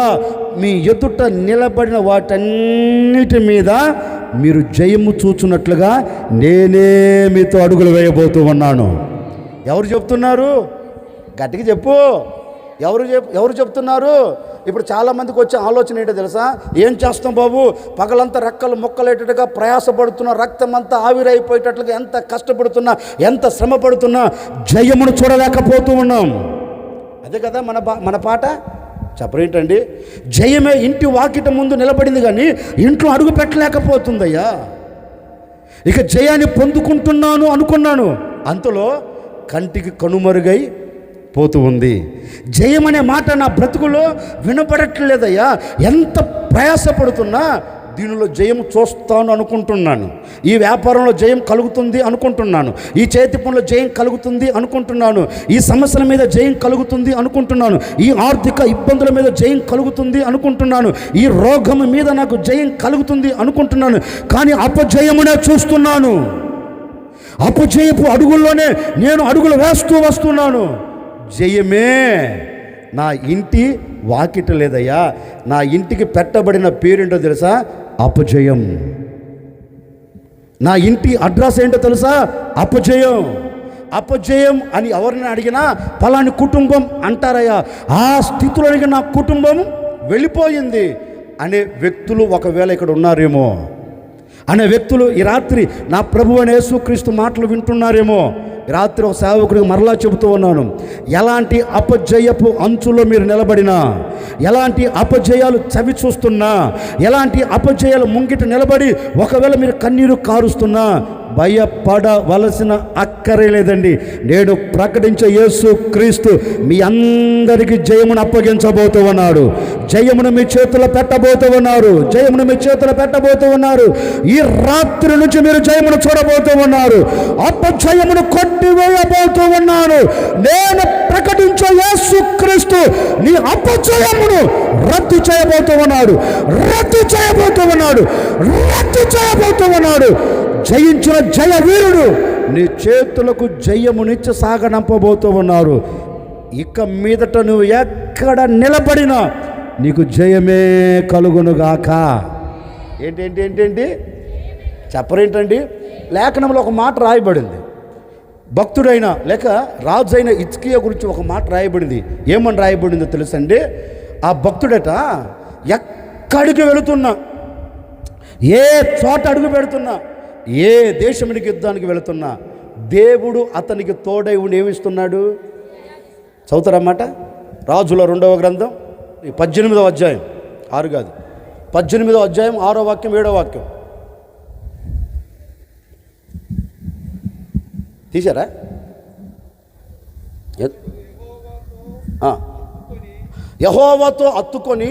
మీ ఎదుట నిలబడిన వాటన్నిటి మీద మీరు జయము చూచున్నట్లుగా నేనే మీతో అడుగులు వేయబోతూ ఉన్నాను. ఎవరు చెప్తున్నారు? గట్టిగా చెప్పు. ఎవరు చెప్తున్నారు? ఇప్పుడు చాలామందికి వచ్చే ఆలోచన ఏంటో తెలుసా? ఏం చేస్తాం బాబు, పగలంతా రెక్కలు మొక్కలేటట్టుగా ప్రయాసపడుతున్నా, రక్తం అంతా ఆవిరైపోయేటట్లుగా ఎంత కష్టపడుతున్నా, ఎంత శ్రమ పడుతున్నా జయమును చూడలేకపోతూ ఉన్నాం. అదే కదా మన పాట. చెప్పరేంటండి? జయమే ఇంటి వాకిట ముందు నిలబడింది కానీ ఇంట్లో అడుగు పెట్టలేకపోతుందయ్యా. ఇక జయాన్ని పొందుకుంటున్నాను అనుకున్నాను, అంతలో కంటికి కనుమరుగై పోతూ ఉంది. జయం అనే మాట నా బ్రతుకులో వినపడట్లేదయ్యా. ఎంత ప్రయాసపడుతున్నా దీనిలో జయం చూస్తాను అనుకుంటున్నాను. ఈ వ్యాపారంలో జయం కలుగుతుంది అనుకుంటున్నాను. ఈ చేతి పనులో జయం కలుగుతుంది అనుకుంటున్నాను. ఈ సమస్యల మీద జయం కలుగుతుంది అనుకుంటున్నాను. ఈ ఆర్థిక ఇబ్బందుల మీద జయం కలుగుతుంది అనుకుంటున్నాను. ఈ రోగం మీద నాకు జయం కలుగుతుంది అనుకుంటున్నాను. కానీ అపజయమునే చూస్తున్నాను. అపజయపు అడుగుల్లోనే నేను అడుగులు వేస్తూ వస్తున్నాను. జయమే నా ఇంటి వాకిట లేదయ్యా. నా ఇంటికి పెట్టబడిన పేరేంటో తెలుసా? అపజయం. నా ఇంటి అడ్రస్ ఏంటో తెలుసా? అపజయం. అపజయం అని ఎవరిని అడిగినా ఫలాని కుటుంబం అంటారయ్యా. ఆ స్థితిలోనికి నా కుటుంబం వెళ్ళిపోయింది అనే వ్యక్తులు ఒకవేళ ఇక్కడ ఉన్నారేమో, అనే వ్యక్తులు ఈ రాత్రి నా ప్రభువు అయిన యేసుక్రీస్తు మాటలు వింటున్నారేమో. రాత్రి ఒక సేవకుడికి మరలా చెబుతూ ఉన్నాను, ఎలాంటి అపజయపు అంచులో మీరు నిలబడినా, ఎలాంటి అపజయాలు చవి చూస్తున్నా, ఎలాంటి అపజయాలు ముంగిట నిలబడి ఒకవేళ మీరు కన్నీరు కారుస్తున్నా భయపడవలసిన అక్కరే లేదండి. నేను ప్రకటించే యేసుక్రీస్తు మీ అందరికీ జయమును అప్పగించబోతూ ఉన్నాడు. జయమును మీ చేతుల్లో పెట్టబోతూ ఉన్నారు. జయమును మీ చేతుల్లో పెట్టబోతూ ఉన్నారు. ఈ రాత్రి నుంచి మీరు జయమును చూడబోతూ ఉన్నారు. అపజయమును కొట్టివేయబోతూ ఉన్నాను. నేను ప్రకటించే యేసుక్రీస్తు నీ అపజయమును రద్దు చేయబోతూ ఉన్నాడు. రద్దు చేయబోతూ ఉన్నాడు. రద్దు చేయబోతూ ఉన్నాడు. జయించిన జయ వీరుడు నీ చేతులకు జయమునిచ్చి సాగనంపబోతూ ఉన్నారు. ఇక మీదట నువ్వు ఎక్కడ నిలబడినా నీకు జయమే కలుగునుగాక. ఏంటి చెప్పరేంటండి? లేఖనంలో ఒక మాట రాయబడింది. భక్తుడైన లేక రాజు అయిన హిజ్కియా గురించి ఒక మాట రాయబడింది. ఏమని రాయబడిందో తెలుసండి? ఆ భక్తుడట ఎక్కడికి వెళుతున్నా, ఏ చోట అడుగు పెడుతున్నా, ఏ దేశమునికి యుద్ధానికి వెళుతున్నా దేవుడు అతనికి తోడై ఉండి ఏమిస్తున్నాడు? చదువుతారన్నమాట. రాజుల 2వ గ్రంథం 18వ అధ్యాయం 6 కాదు 18వ అధ్యాయం 6వ వాక్యం 7వ వాక్యం తీశారా? యెహోవాతో అత్తుకొని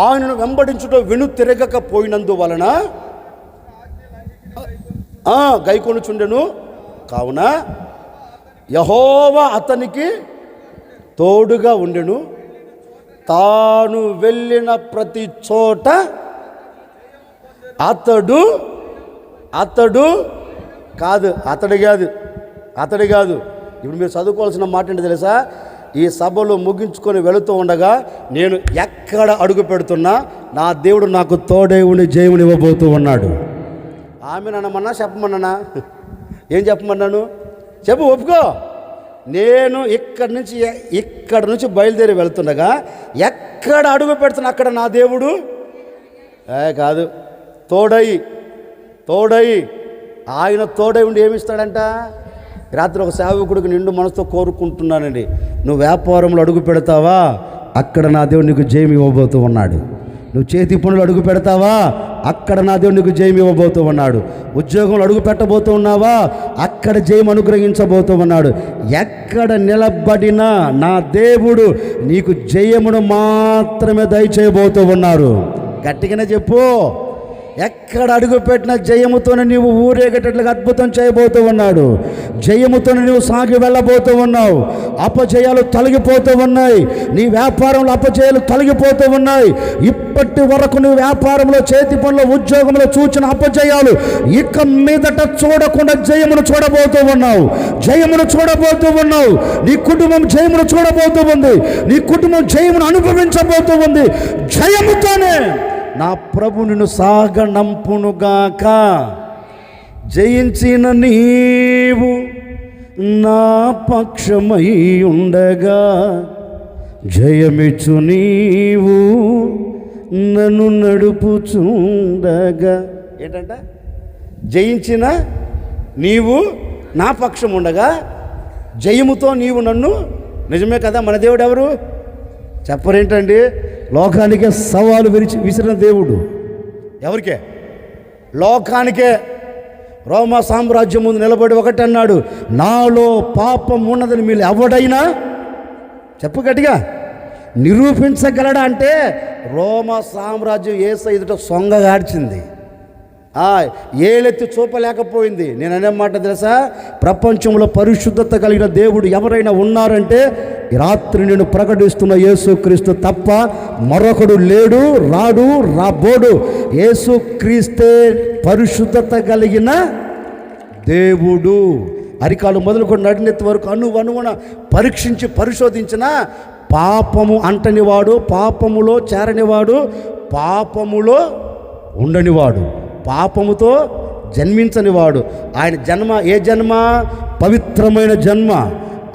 ఆయనను వెంబడించుట వెను తిరగకపోయినందువలన గైకొనుచుండెను. కావున యెహోవా అతనికి తోడుగా ఉండెను. తాను వెళ్ళిన ప్రతి చోట అతడు కాదు. ఇప్పుడు మీరు చదువుకోవాల్సిన మాట ఏంటి తెలుసా? ఈ సభలో ముగించుకొని వెళుతూ ఉండగా నేను ఎక్కడ అడుగు పెడుతున్నా నా దేవుడు నాకు తోడై ఉండి జయముని ఇవ్వబోతూ ఉన్నాడు. ఆమె నన్నమన్నా చెప్పమన్నానా? ఏం చెప్పమన్నాను? చెప్పు, ఒప్పుకో. నేను ఇక్కడి నుంచి బయలుదేరి వెళ్తుండగా ఎక్కడ అడుగు పెడుతున్నా అక్కడ నా దేవుడు కాదు తోడై ఆయన తోడై ఉండి ఏమిస్తాడంట? రాత్రి ఒక సేవకుడికి నిండు మనసుతో కోరుకుంటున్నానండి, నువ్వు వ్యాపారంలో అడుగు పెడతావా అక్కడ నా దేవుడు నీకు జయం ఇవ్వబోతూ ఉన్నాడు. నువ్వు చేతి పనులు అడుగు పెడతావా అక్కడ నా దేవుడు నీకు జయం ఇవ్వబోతూ ఉన్నాడు. ఉద్యోగంలో అడుగు పెట్టబోతూ ఉన్నావా అక్కడ జయం అనుగ్రహించబోతూ ఉన్నాడు. ఎక్కడ నిలబడినా నా దేవుడు నీకు జయమును మాత్రమే దయచేయబోతూ ఉన్నారు. గట్టిగానే చెప్పు. ఎక్కడ అడుగు పెట్టినా జయముతోనే నీవు ఊరేగేటట్లుగా అద్భుతం చేయబోతూ ఉన్నాడు. జయముతోనే నీవు సాగి వెళ్ళబోతూ ఉన్నావు. అపజయాలు తొలగిపోతూ ఉన్నాయి. నీ వ్యాపారంలో అపజయాలు తొలగిపోతూ ఉన్నాయి. ఇప్పటి వరకు నీ వ్యాపారంలో, చేతి పనులు, ఉద్యోగంలో చూచిన అపజయాలు ఇక మీదట చూడకుండా జయమును చూడబోతూ ఉన్నావు. జయమును చూడబోతూ ఉన్నావు. నీ కుటుంబం జయమును చూడబోతూ ఉంది. నీ కుటుంబం జయమును అనుభవించబోతూ ఉంది. జయముతోనే నా ప్రభు నిన్ను సాగనంపునుగాక. జయించిన నీవు నా పక్షమై ఉండగా, జయమిచ్చు నీవు నన్ను నడుపుచుండగా. ఏంటంట? జయించిన నీవు నా పక్షం ఉండగా, జయముతో నీవు నన్ను. నిజమే కదా? మన దేవుడు ఎవరు చెప్పరేంటండి? లోకానికే సవాలు విసిరిన దేవుడు. ఎవరికే? లోకానికే. రోమా సామ్రాజ్యం ముందు నిలబడి ఒకటి అన్నాడు, నాలో పాపం ఉన్నదని మీరు ఎవడైనా చెప్పు గట్టిగా నిరూపించగలడా అంటే రోమా సామ్రాజ్యం యేసు ఎదుట సొంగగాడ్చింది, ఏలెత్తి చూపలేకపోయింది. నేను అనే మాట తెలుసా, ప్రపంచంలో పరిశుద్ధత కలిగిన దేవుడు ఎవరైనా ఉన్నారంటే ఈ రాత్రి నేను ప్రకటిస్తున్న యేసుక్రీస్తు తప్ప మరొకడు లేడు, రాడు, రాబోడు. యేసుక్రీస్తే పరిశుద్ధత కలిగిన దేవుడు. అరికాలు మొదలుకొని నడినెత్తి వరకు అణువణువున పరీక్షించి పరిశోధించిన పాపము అంటనివాడు, పాపములో చేరనివాడు, పాపములో ఉండనివాడు, పాపముతో జన్మించనివాడు. ఆయన జన్మ ఏ జన్మ? పవిత్రమైన జన్మ.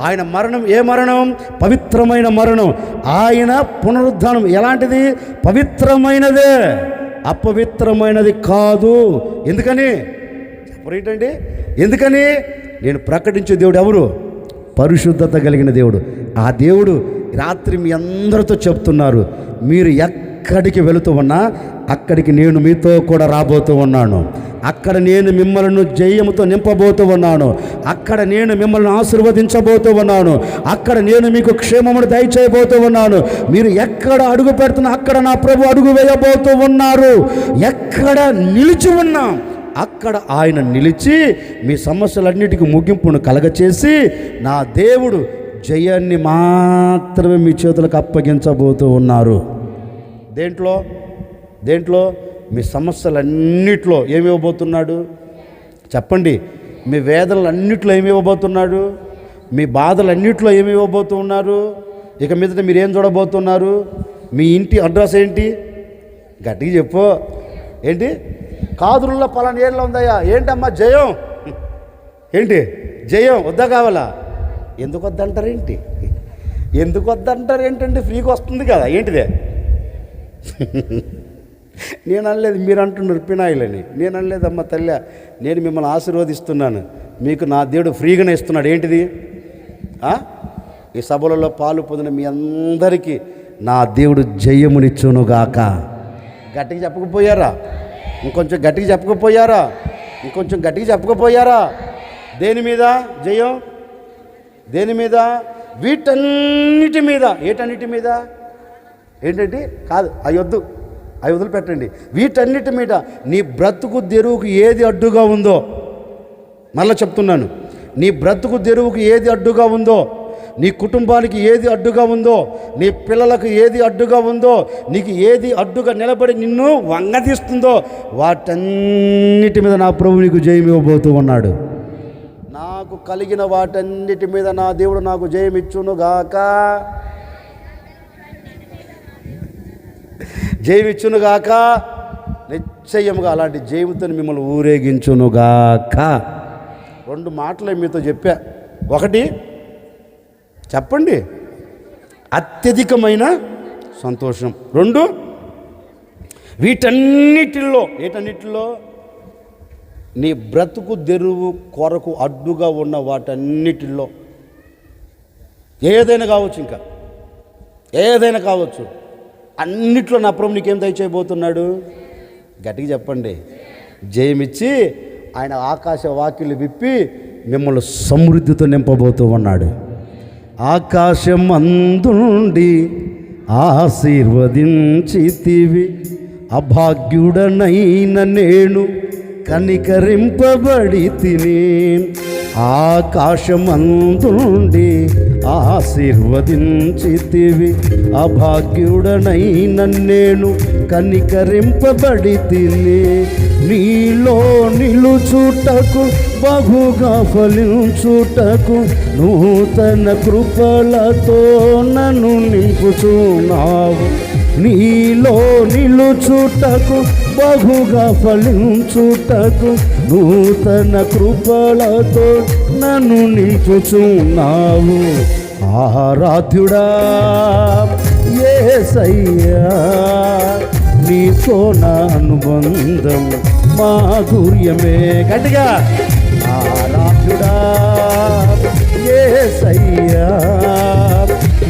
ఆయన మరణం ఏ మరణం? పవిత్రమైన మరణం. ఆయన పునరుద్ధానం ఎలాంటిది? పవిత్రమైనదే, అపవిత్రమైనది కాదు. ఎందుకని చెప్పరేంటండి? ఎందుకని? నేను ప్రకటించే దేవుడు ఎవరు? పరిశుద్ధత కలిగిన దేవుడు. ఆ దేవుడు రాత్రి మీ అందరితో చెప్తున్నారు, మీరు ఎక్కడికి వెళుతూ ఉన్నా అక్కడికి నేను మీతో కూడా రాబోతూ ఉన్నాను. అక్కడ నేను మిమ్మల్ని జయముతో నింపబోతూ ఉన్నాను. అక్కడ నేను మిమ్మల్ని ఆశీర్వదించబోతూ ఉన్నాను. అక్కడ నేను మీకు క్షేమమును దయచేయబోతూ ఉన్నాను. మీరు ఎక్కడ అడుగు పెడుతున్నా అక్కడ నా ప్రభు అడుగు వేయబోతూ ఉన్నారు. ఎక్కడ నిలిచి ఉన్నా అక్కడ ఆయన నిలిచి మీ సమస్యలన్నిటికీ ముగింపును కలగచేసి నా దేవుడు జయాన్ని మాత్రమే మీ చేతులకు అప్పగించబోతూ ఉన్నారు. దేంట్లో? మీ సమస్యలన్నిట్లో ఏమి ఇవ్వబోతున్నాడు చెప్పండి? మీ వేదనలన్నిట్లో ఏమి ఇవ్వబోతున్నాడు? మీ బాధలన్నిట్లో ఏమి ఇవ్వబోతూ ఉన్నారు? ఇక మీదట మీరు ఏం చూడబోతున్నారు? మీ ఇంటి అడ్రస్ ఏంటి? గట్టిగా చెప్పు. ఏంటి? కాదురుల్లో పలానా ఏళ్ళలో ఉందయ్యా. ఏంటమ్మా జయం? ఏంటి జయం? వద్దా కావాలా? ఎందుకు వద్దంటారేంటి? ఎందుకు వద్దంటారు ఏంటంటే ఫ్రీగా వస్తుంది కదా. ఏంటిదే? నేను అనలేదు, మీరు అంటున్నారు పినాయిలని. నేను అనలేదమ్మా తల్లి, నేను మిమ్మల్ని ఆశీర్వదిస్తున్నాను. మీకు నా దేవుడు ఫ్రీగానే ఇస్తున్నాడు. ఏంటిది? ఈ సభలలో పాలు పొందిన మీ అందరికీ నా దేవుడు జయమునిచ్చునుగాక. గట్టిగా చెప్పకపోయారా? ఇంకొంచెం గట్టిగా చెప్పకపోయారా? ఇంకొంచెం గట్టిగా చెప్పకపోయారా? దేని మీద జయం? దేని మీద? వీటన్నిటి మీద. ఏటన్నిటి మీద? ఏంటంటే కాదు, అవి వదిలిపెట్టండి. వీటన్నిటి మీద నీ బ్రతుకు తెరువుకు ఏది అడ్డుగా ఉందో, మళ్ళీ చెప్తున్నాను, నీ బ్రతుకు తెరువుకు ఏది అడ్డుగా ఉందో, నీ కుటుంబానికి ఏది అడ్డుగా ఉందో, నీ పిల్లలకు ఏది అడ్డుగా ఉందో, నీకు ఏది అడ్డుగా నిలబడి నిన్ను వంగతీస్తుందో వాటన్నిటి మీద నా ప్రభు నీకు జయం ఇవ్వబోతూ ఉన్నాడు. నాకు కలిగిన వాటన్నిటి మీద నా దేవుడు నాకు జయమిచ్చునుగాక. జయమిచ్చునుగాక. నిశ్చయముగా అలాంటి జయముతో మిమ్మల్ని ఊరేగించునుగాక. 2 మాటలే మీతో చెప్పా. ఒకటి చెప్పండి, అత్యధికమైన సంతోషం. 2 వీటన్నిటిలో, ఏటన్నిటిలో? నీ బ్రతుకు తెరువు కొరకు అడ్డుగా ఉన్న వాటన్నిటిలో ఏదైనా కావచ్చు, ఇంకా ఏదైనా కావచ్చు, అన్నిట్లో నా ప్రభు నీకేం దయచేయబోతున్నాడు? గట్టిగా చెప్పండి. జయమిచ్చి ఆయన ఆకాశ వాకిళ్ళు విప్పి మిమ్మల్ని సమృద్ధితో నింపబోతూ ఉన్నాడు. ఆకాశం అందుండి ఆశీర్వదించితివి, అభాగ్యుడనైన నేను కనికరింపబడి తిని. ఆకాశమందుండి ఆశీర్వదించితివి, అభాగ్యుడనైన నేను కనికరింపబడి తిని. నీలో నిలుచుటకు బహుగా ఫలించుటకు నూతన కృపలతో నన్ను నింపుచున్నావు. నీలో నిలుచుటకు బహుగా ఫలించుటకు నూతన కృపలతో నన్ను నింపుచున్నావు. ఆరాధ్యుడా యేసయ్యా, నీతో నా అనుబంధం మాధుర్యమే. గట్టిగా ఆరాధ్యుడా యేసయ్యా,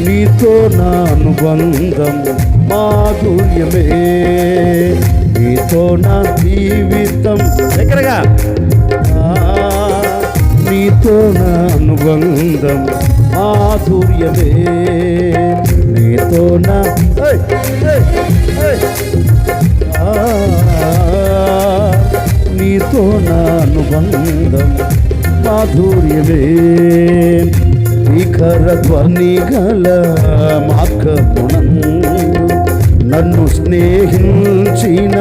నీతో నా అనుబంధం మాధుర్యమే. నీతో నా జీవితం దగ్గరగా నీతో నా అనుబంధం మాధుర్యమే, నీతో నా నీతో నా అనుబంధం మాధుర్యమే. శిఖర ధ్వని గల మాకమునందు నన్ను స్నేహించిన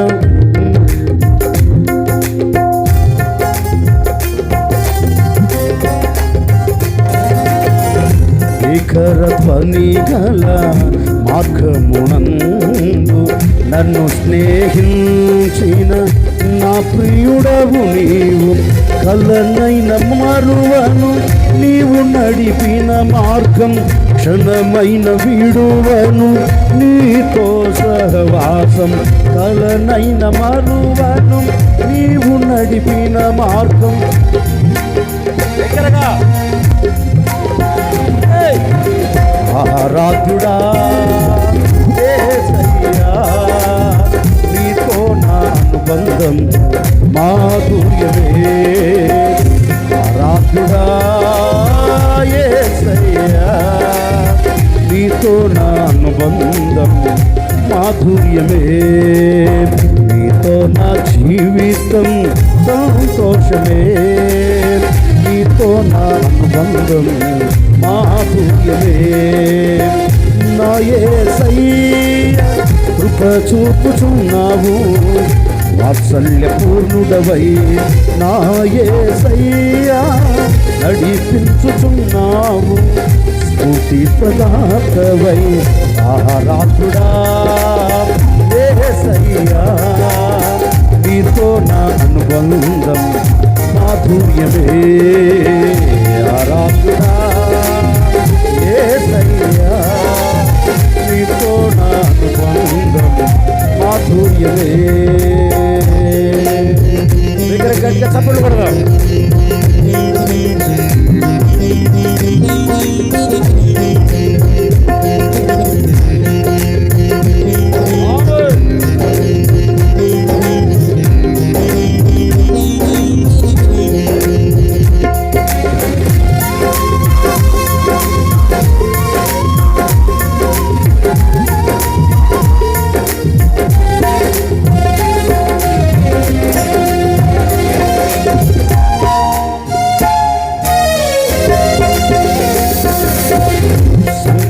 శిఖర ధ్వని గల మార్గమునందు నన్ను స్నేహించిన నా ప్రియుడవు నీవు, కలనైన మరువను నీవు నడిపిన మార్గం, క్షణమైన విడువను నీతో సహవాసం, కలనైన మరువను నీవు నడిపిన మార్గం. ఆరాధ్యుడా యేసయ్యా, నీతో నా అనుబంధం మాధుర్యమే. ఆరాధ్యుడా యేసయ్యా, నీతో నా అనుబంధం మాధుర్యమే. నీతో నా జీవితం సంతోషమే, నీతో నా అనుబంధం మాధుర్యమే. నా యేసయ్యా కృప చూపుచున్నావు, వాత్సల్యపూర్ణుడవై నా యేసయ్యా నడిపించుచున్నావు, స్ఫూర్తి ప్రదాతవై ఆరాధుడా యేసయ్యా, నీతో నా అనుబంధం మాధుర్యమే. ఆరాధుడా యేసయ్యా, నీతో నా అనుబంధం మాధుర్యమే. దగ్గర గట్టిగా చప్పట్లు కొడదాం.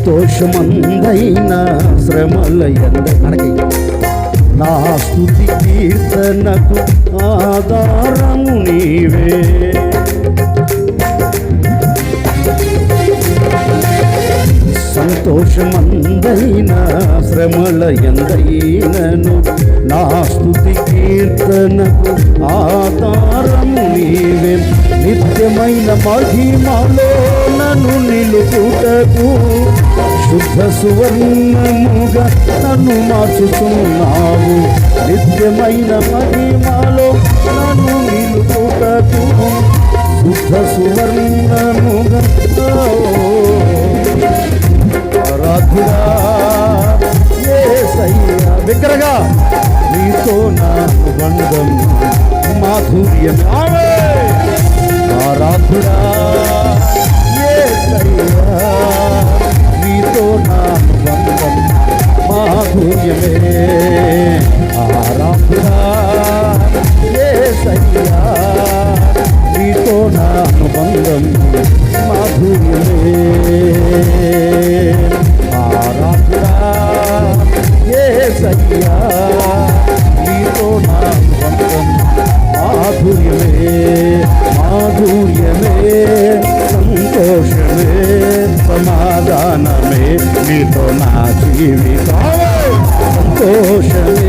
సంతోషమందైన శ్రమలయంద మనకి నా స్తుతి కీర్తనకు ఆధారము నీవే. సంతోషమందైన శ్రమలయందైనను నా స్తుతి కీర్తనకు ఆధారము నీవే. నిత్యమైన మహిమలో నన్ను నిలుపుటకు శుద్ధ సువర్ణముగా నన్ను మార్చుతున్నావు. నిత్యమైన మహిమలో నన్ను నిలుపుటకు శుద్ధ సువర్ణముగా ఆరాధుడా యేసయ్యా, బిగ్గరగా నీతో నా అనుబంధం మాధుర్యం. ఆరాధుడా యేసయ్యా, నీతో నా అనుబంధం మాధుర్యమే. ఆరాధుడా యేసయ్యా, నీతో నా అనుబంధం మాధుర్యమే. ఆరాధుడా యేసయ్యా, నీతో నా అనుబంధం మాధుర్యమే. మాధుర్యమే, సంతోషమే, సమాధానమే నీతో నా జీవితం. సంతోషమే,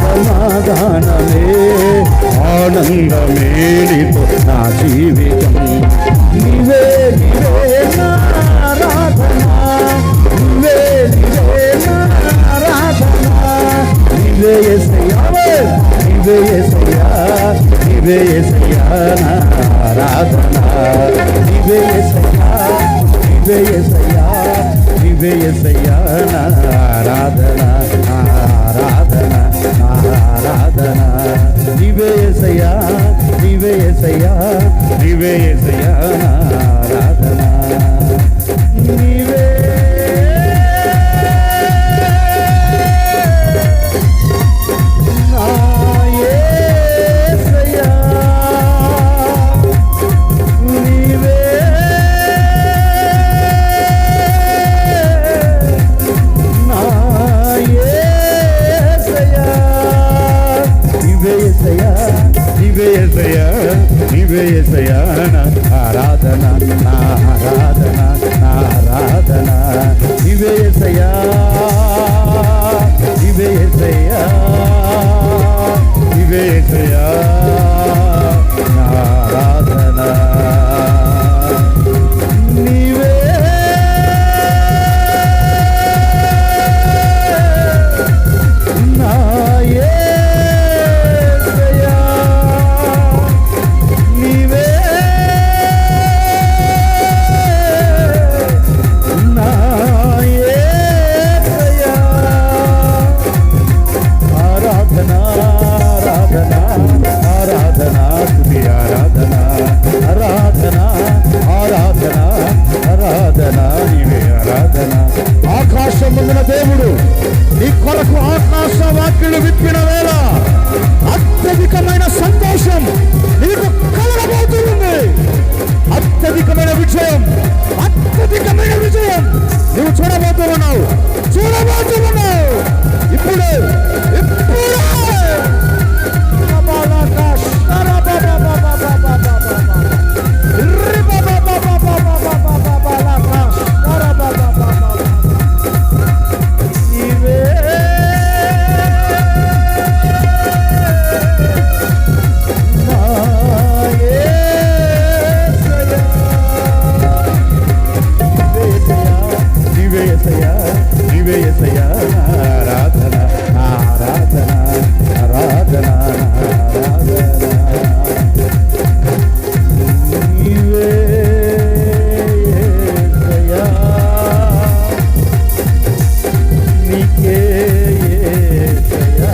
సమాధానమే, ఆనందమే నీతో నా జీవితం. నీవే నీవే నా ఆరాధన, నీవే నీవే నా ఆరాధన, నీవే యేసయ్యా, నీవే యేసయ్యా, నీవే యేసయ్యా నా ఆరాధన. నీవే యేసయ్యా, నీవే యేసయ్యా, నీవే యేసయ్యా నా ఆరాధన, ఆరాధన, ఆరాధన. ఆరాధన నీవే యేసయ్యా, నీవే యేసయ్యా, నీవే యేసయ్యా, ఆరాధన నీవే నా యేసయ్యా, నీవే నా యేసయ్యా, నీవే యేసయ్యా, నీవే యేసయ్యా, నీవే యేసయ్యా, నా ఆరాధన, నా ఆరాధన, నా ఆరాధన నీవే యేసయ్యా, నీవే యేసయ్యా, నీవే యేసయ్యా, నా ఆరాధన నీవే నా యేసయ్యా, నీవే నా యేసయ్యా, ఆరాధన ఆరాధన ఆరాధన స్తుతి ఆరాధన ఆరాధన ఆరాధన ఆరాధన నీవే ఆరాధన. ఆకాశం ముందున దేవుడు నీ కొరకు ఆకాశ వాక్యులు విప్పిన వేళ అత్యధికమైన సంతోషం నీకు కలగబోతుంది. అత్యధికమైన విజయం, అత్యధికమైన విజయం నువ్వు చూడబోతున్నావు, చూడబోతున్నావు ఇప్పుడే, ఇప్పుడే. ఆరాధన ఆరాధన ఆరాధన ఆరాధన నీవే యేసయ్యా, నీకే యేసయ్యా,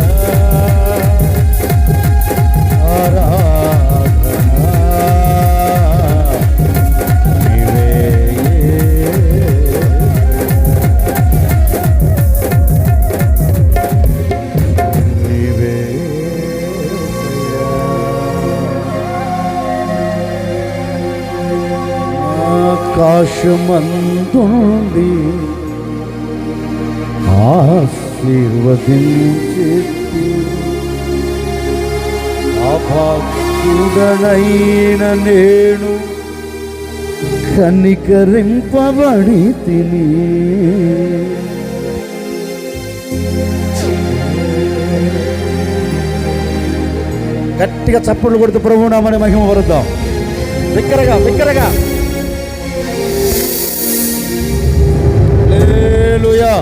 ఆరాధన నీవే ఆకాశమందుండి ఆశీర్వదించి అభాగ్యుడనైన నేను కనికరింపబడి తిని గట్టిగా చప్పుళ్ళు కొడుతూ ప్రభువు నామమున మహిమ పరుద్దాం. బిగ్గరగా బిగ్గరగా హల్లెలూయా.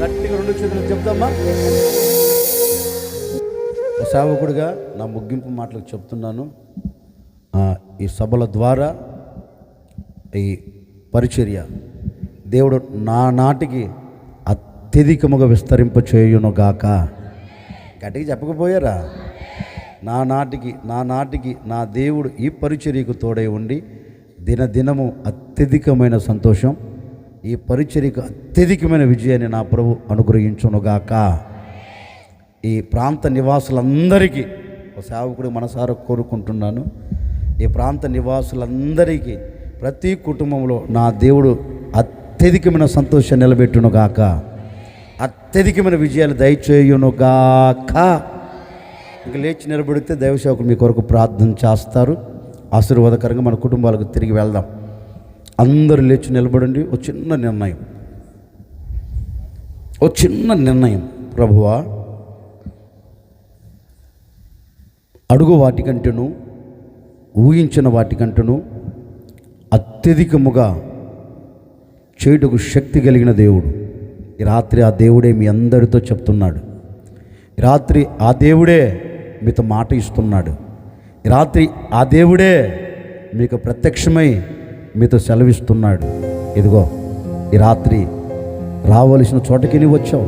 గట్టిగా రెండు చేతులు చెప్తామా. సేవకుడిగా నా ముగింపు మాటలకు చెప్తున్నాను. ఈ సభల ద్వారా ఈ పరిచర్య దేవుడు నా నాటికి అత్యధికముగా విస్తరింపచేయునుగాక. గట్టిగా చెప్పకపోయారా? నా నాటికి నా దేవుడు ఈ పరిచర్యకు తోడై ఉండి దినదినము అత్యధికమైన సంతోషం, ఈ పరిచర్యకు అత్యధికమైన విజయాన్ని నా ప్రభు అనుగ్రహించునుగాక. ఈ ప్రాంత నివాసులందరికీ ఒక సేవకుడు మనసారా కోరుకుంటున్నాను. ఈ ప్రాంత నివాసులందరికీ ప్రతి కుటుంబంలో నా దేవుడు అత్యధికమైన సంతోషాన్ని నిలబెట్టునుగాక, అత్యధికమైన విజయాలు దయచేయునుగాక. ఇంక లేచి నిలబడితే దైవసేవకులు మీ కొరకు ప్రార్థన చేస్తారు. ఆశీర్వాదకరంగా మన కుటుంబాలకు తిరిగి వెళ్దాం. అందరూ లేచి నిలబడండి. ఒక చిన్న నిర్ణయం ప్రభువా, అడుగు వాటికంటేను ఊహించిన వాటికంటేను అత్యధికముగా చేయుటకు శక్తి కలిగిన దేవుడు. ఈ రాత్రి ఆ దేవుడే మీ అందరితో చెప్తున్నాడు. ఈ రాత్రి ఆ దేవుడే మీతో మాట ఇస్తున్నాడు. ఈ రాత్రి ఆ దేవుడే మీకు ప్రత్యక్షమై మీతో సెలవిస్తున్నాడు. ఇదిగో ఈ రాత్రి రావలసిన చోటకి నీవు వచ్చావు,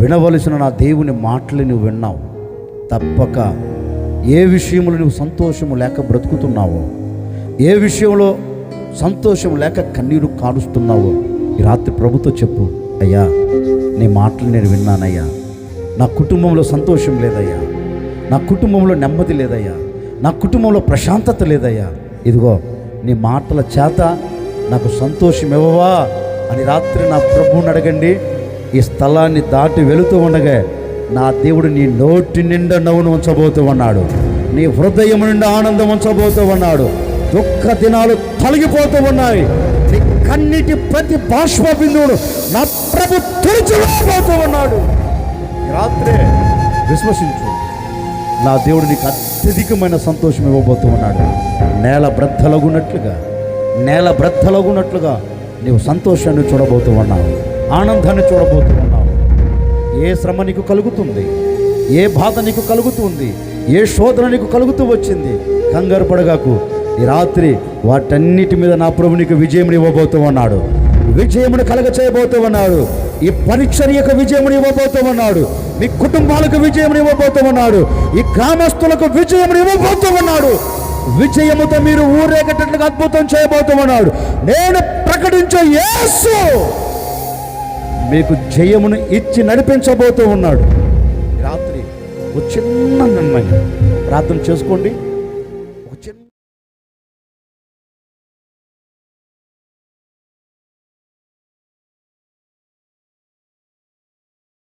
వినవలసిన నా దేవుని మాటలు నువ్వు విన్నావు. తప్పక ఏ విషయంలో నువ్వు సంతోషము లేక బ్రతుకుతున్నావో, ఏ విషయంలో సంతోషం లేక కన్నీరు కారుస్తున్నావో, ఈ రాత్రి ప్రభుతో చెప్పు, అయ్యా నీ మాటలు నేను విన్నానయ్యా, నా కుటుంబంలో సంతోషం లేదయ్యా, నా కుటుంబంలో నెమ్మది లేదయ్యా, నా కుటుంబంలో ప్రశాంతత లేదయ్యా, ఇదిగో నీ మాటల చేత నాకు సంతోషం ఇవ్వవా అని రాత్రి నా ప్రభువుని అడగండి. ఈ స్థలాన్ని దాటి వెళుతూ ఉండగా నా దేవుడు నీ నోటి నిండా నవ్వును ఉంచబోతూ ఉన్నాడు, నీ హృదయం నిండా ఆనందం ఉంచబోతూ ఉన్నాడు. దుఃఖ దినాలు తొలగిపోతూ ఉన్నాయి. నీ కన్నీటి ప్రతి బాష్ప బిందువును నా ప్రభు తుడిచిపోతూ ఉన్నాడు. ఈ రాత్రే విశ్వసించు, నా దేవుడు నీకు అత్యధికమైన సంతోషం ఇవ్వబోతూ ఉన్నాడు. నేల బ్రద్దలగున్నట్లుగా నీవు సంతోషాన్ని చూడబోతూ ఉన్నావు, ఆనందాన్ని చూడబోతూ ఉన్నావు. ఏ శ్రమ నీకు కలుగుతుంది, ఏ బాధ నీకు కలుగుతుంది, ఏ శోధన నీకు కలుగుతూ వచ్చింది, కంగారు పడగాకు. ఈ రాత్రి వాటన్నిటి మీద నా ప్రభు నీకు విజయం ఇవ్వబోతూ ఉన్నాడు, విజయమును కలగ చేయబోతూ ఉన్నాడు. ఈ పరీక్ష యొక్క విజయమును ఇవ్వబోతూ ఉన్నాడు, మీ కుటుంబాలకు విజయమును ఇవ్వబోతూ ఉన్నాడు, ఈ గ్రామస్తులకు విజయమును ఇవ్వబోతూ ఉన్నాడు. విజయముతో మీరు ఊరేగేటట్లుగా అద్భుతం చేయబోతూ ఉన్నాడు. నేను ప్రకటించే యేసు మీకు జయమును ఇచ్చి నడిపించబోతూ ఉన్నాడు. రాత్రి ఒక చిన్న నిర్ణయం ప్రార్థన చేసుకోండి. ఒక చిన్న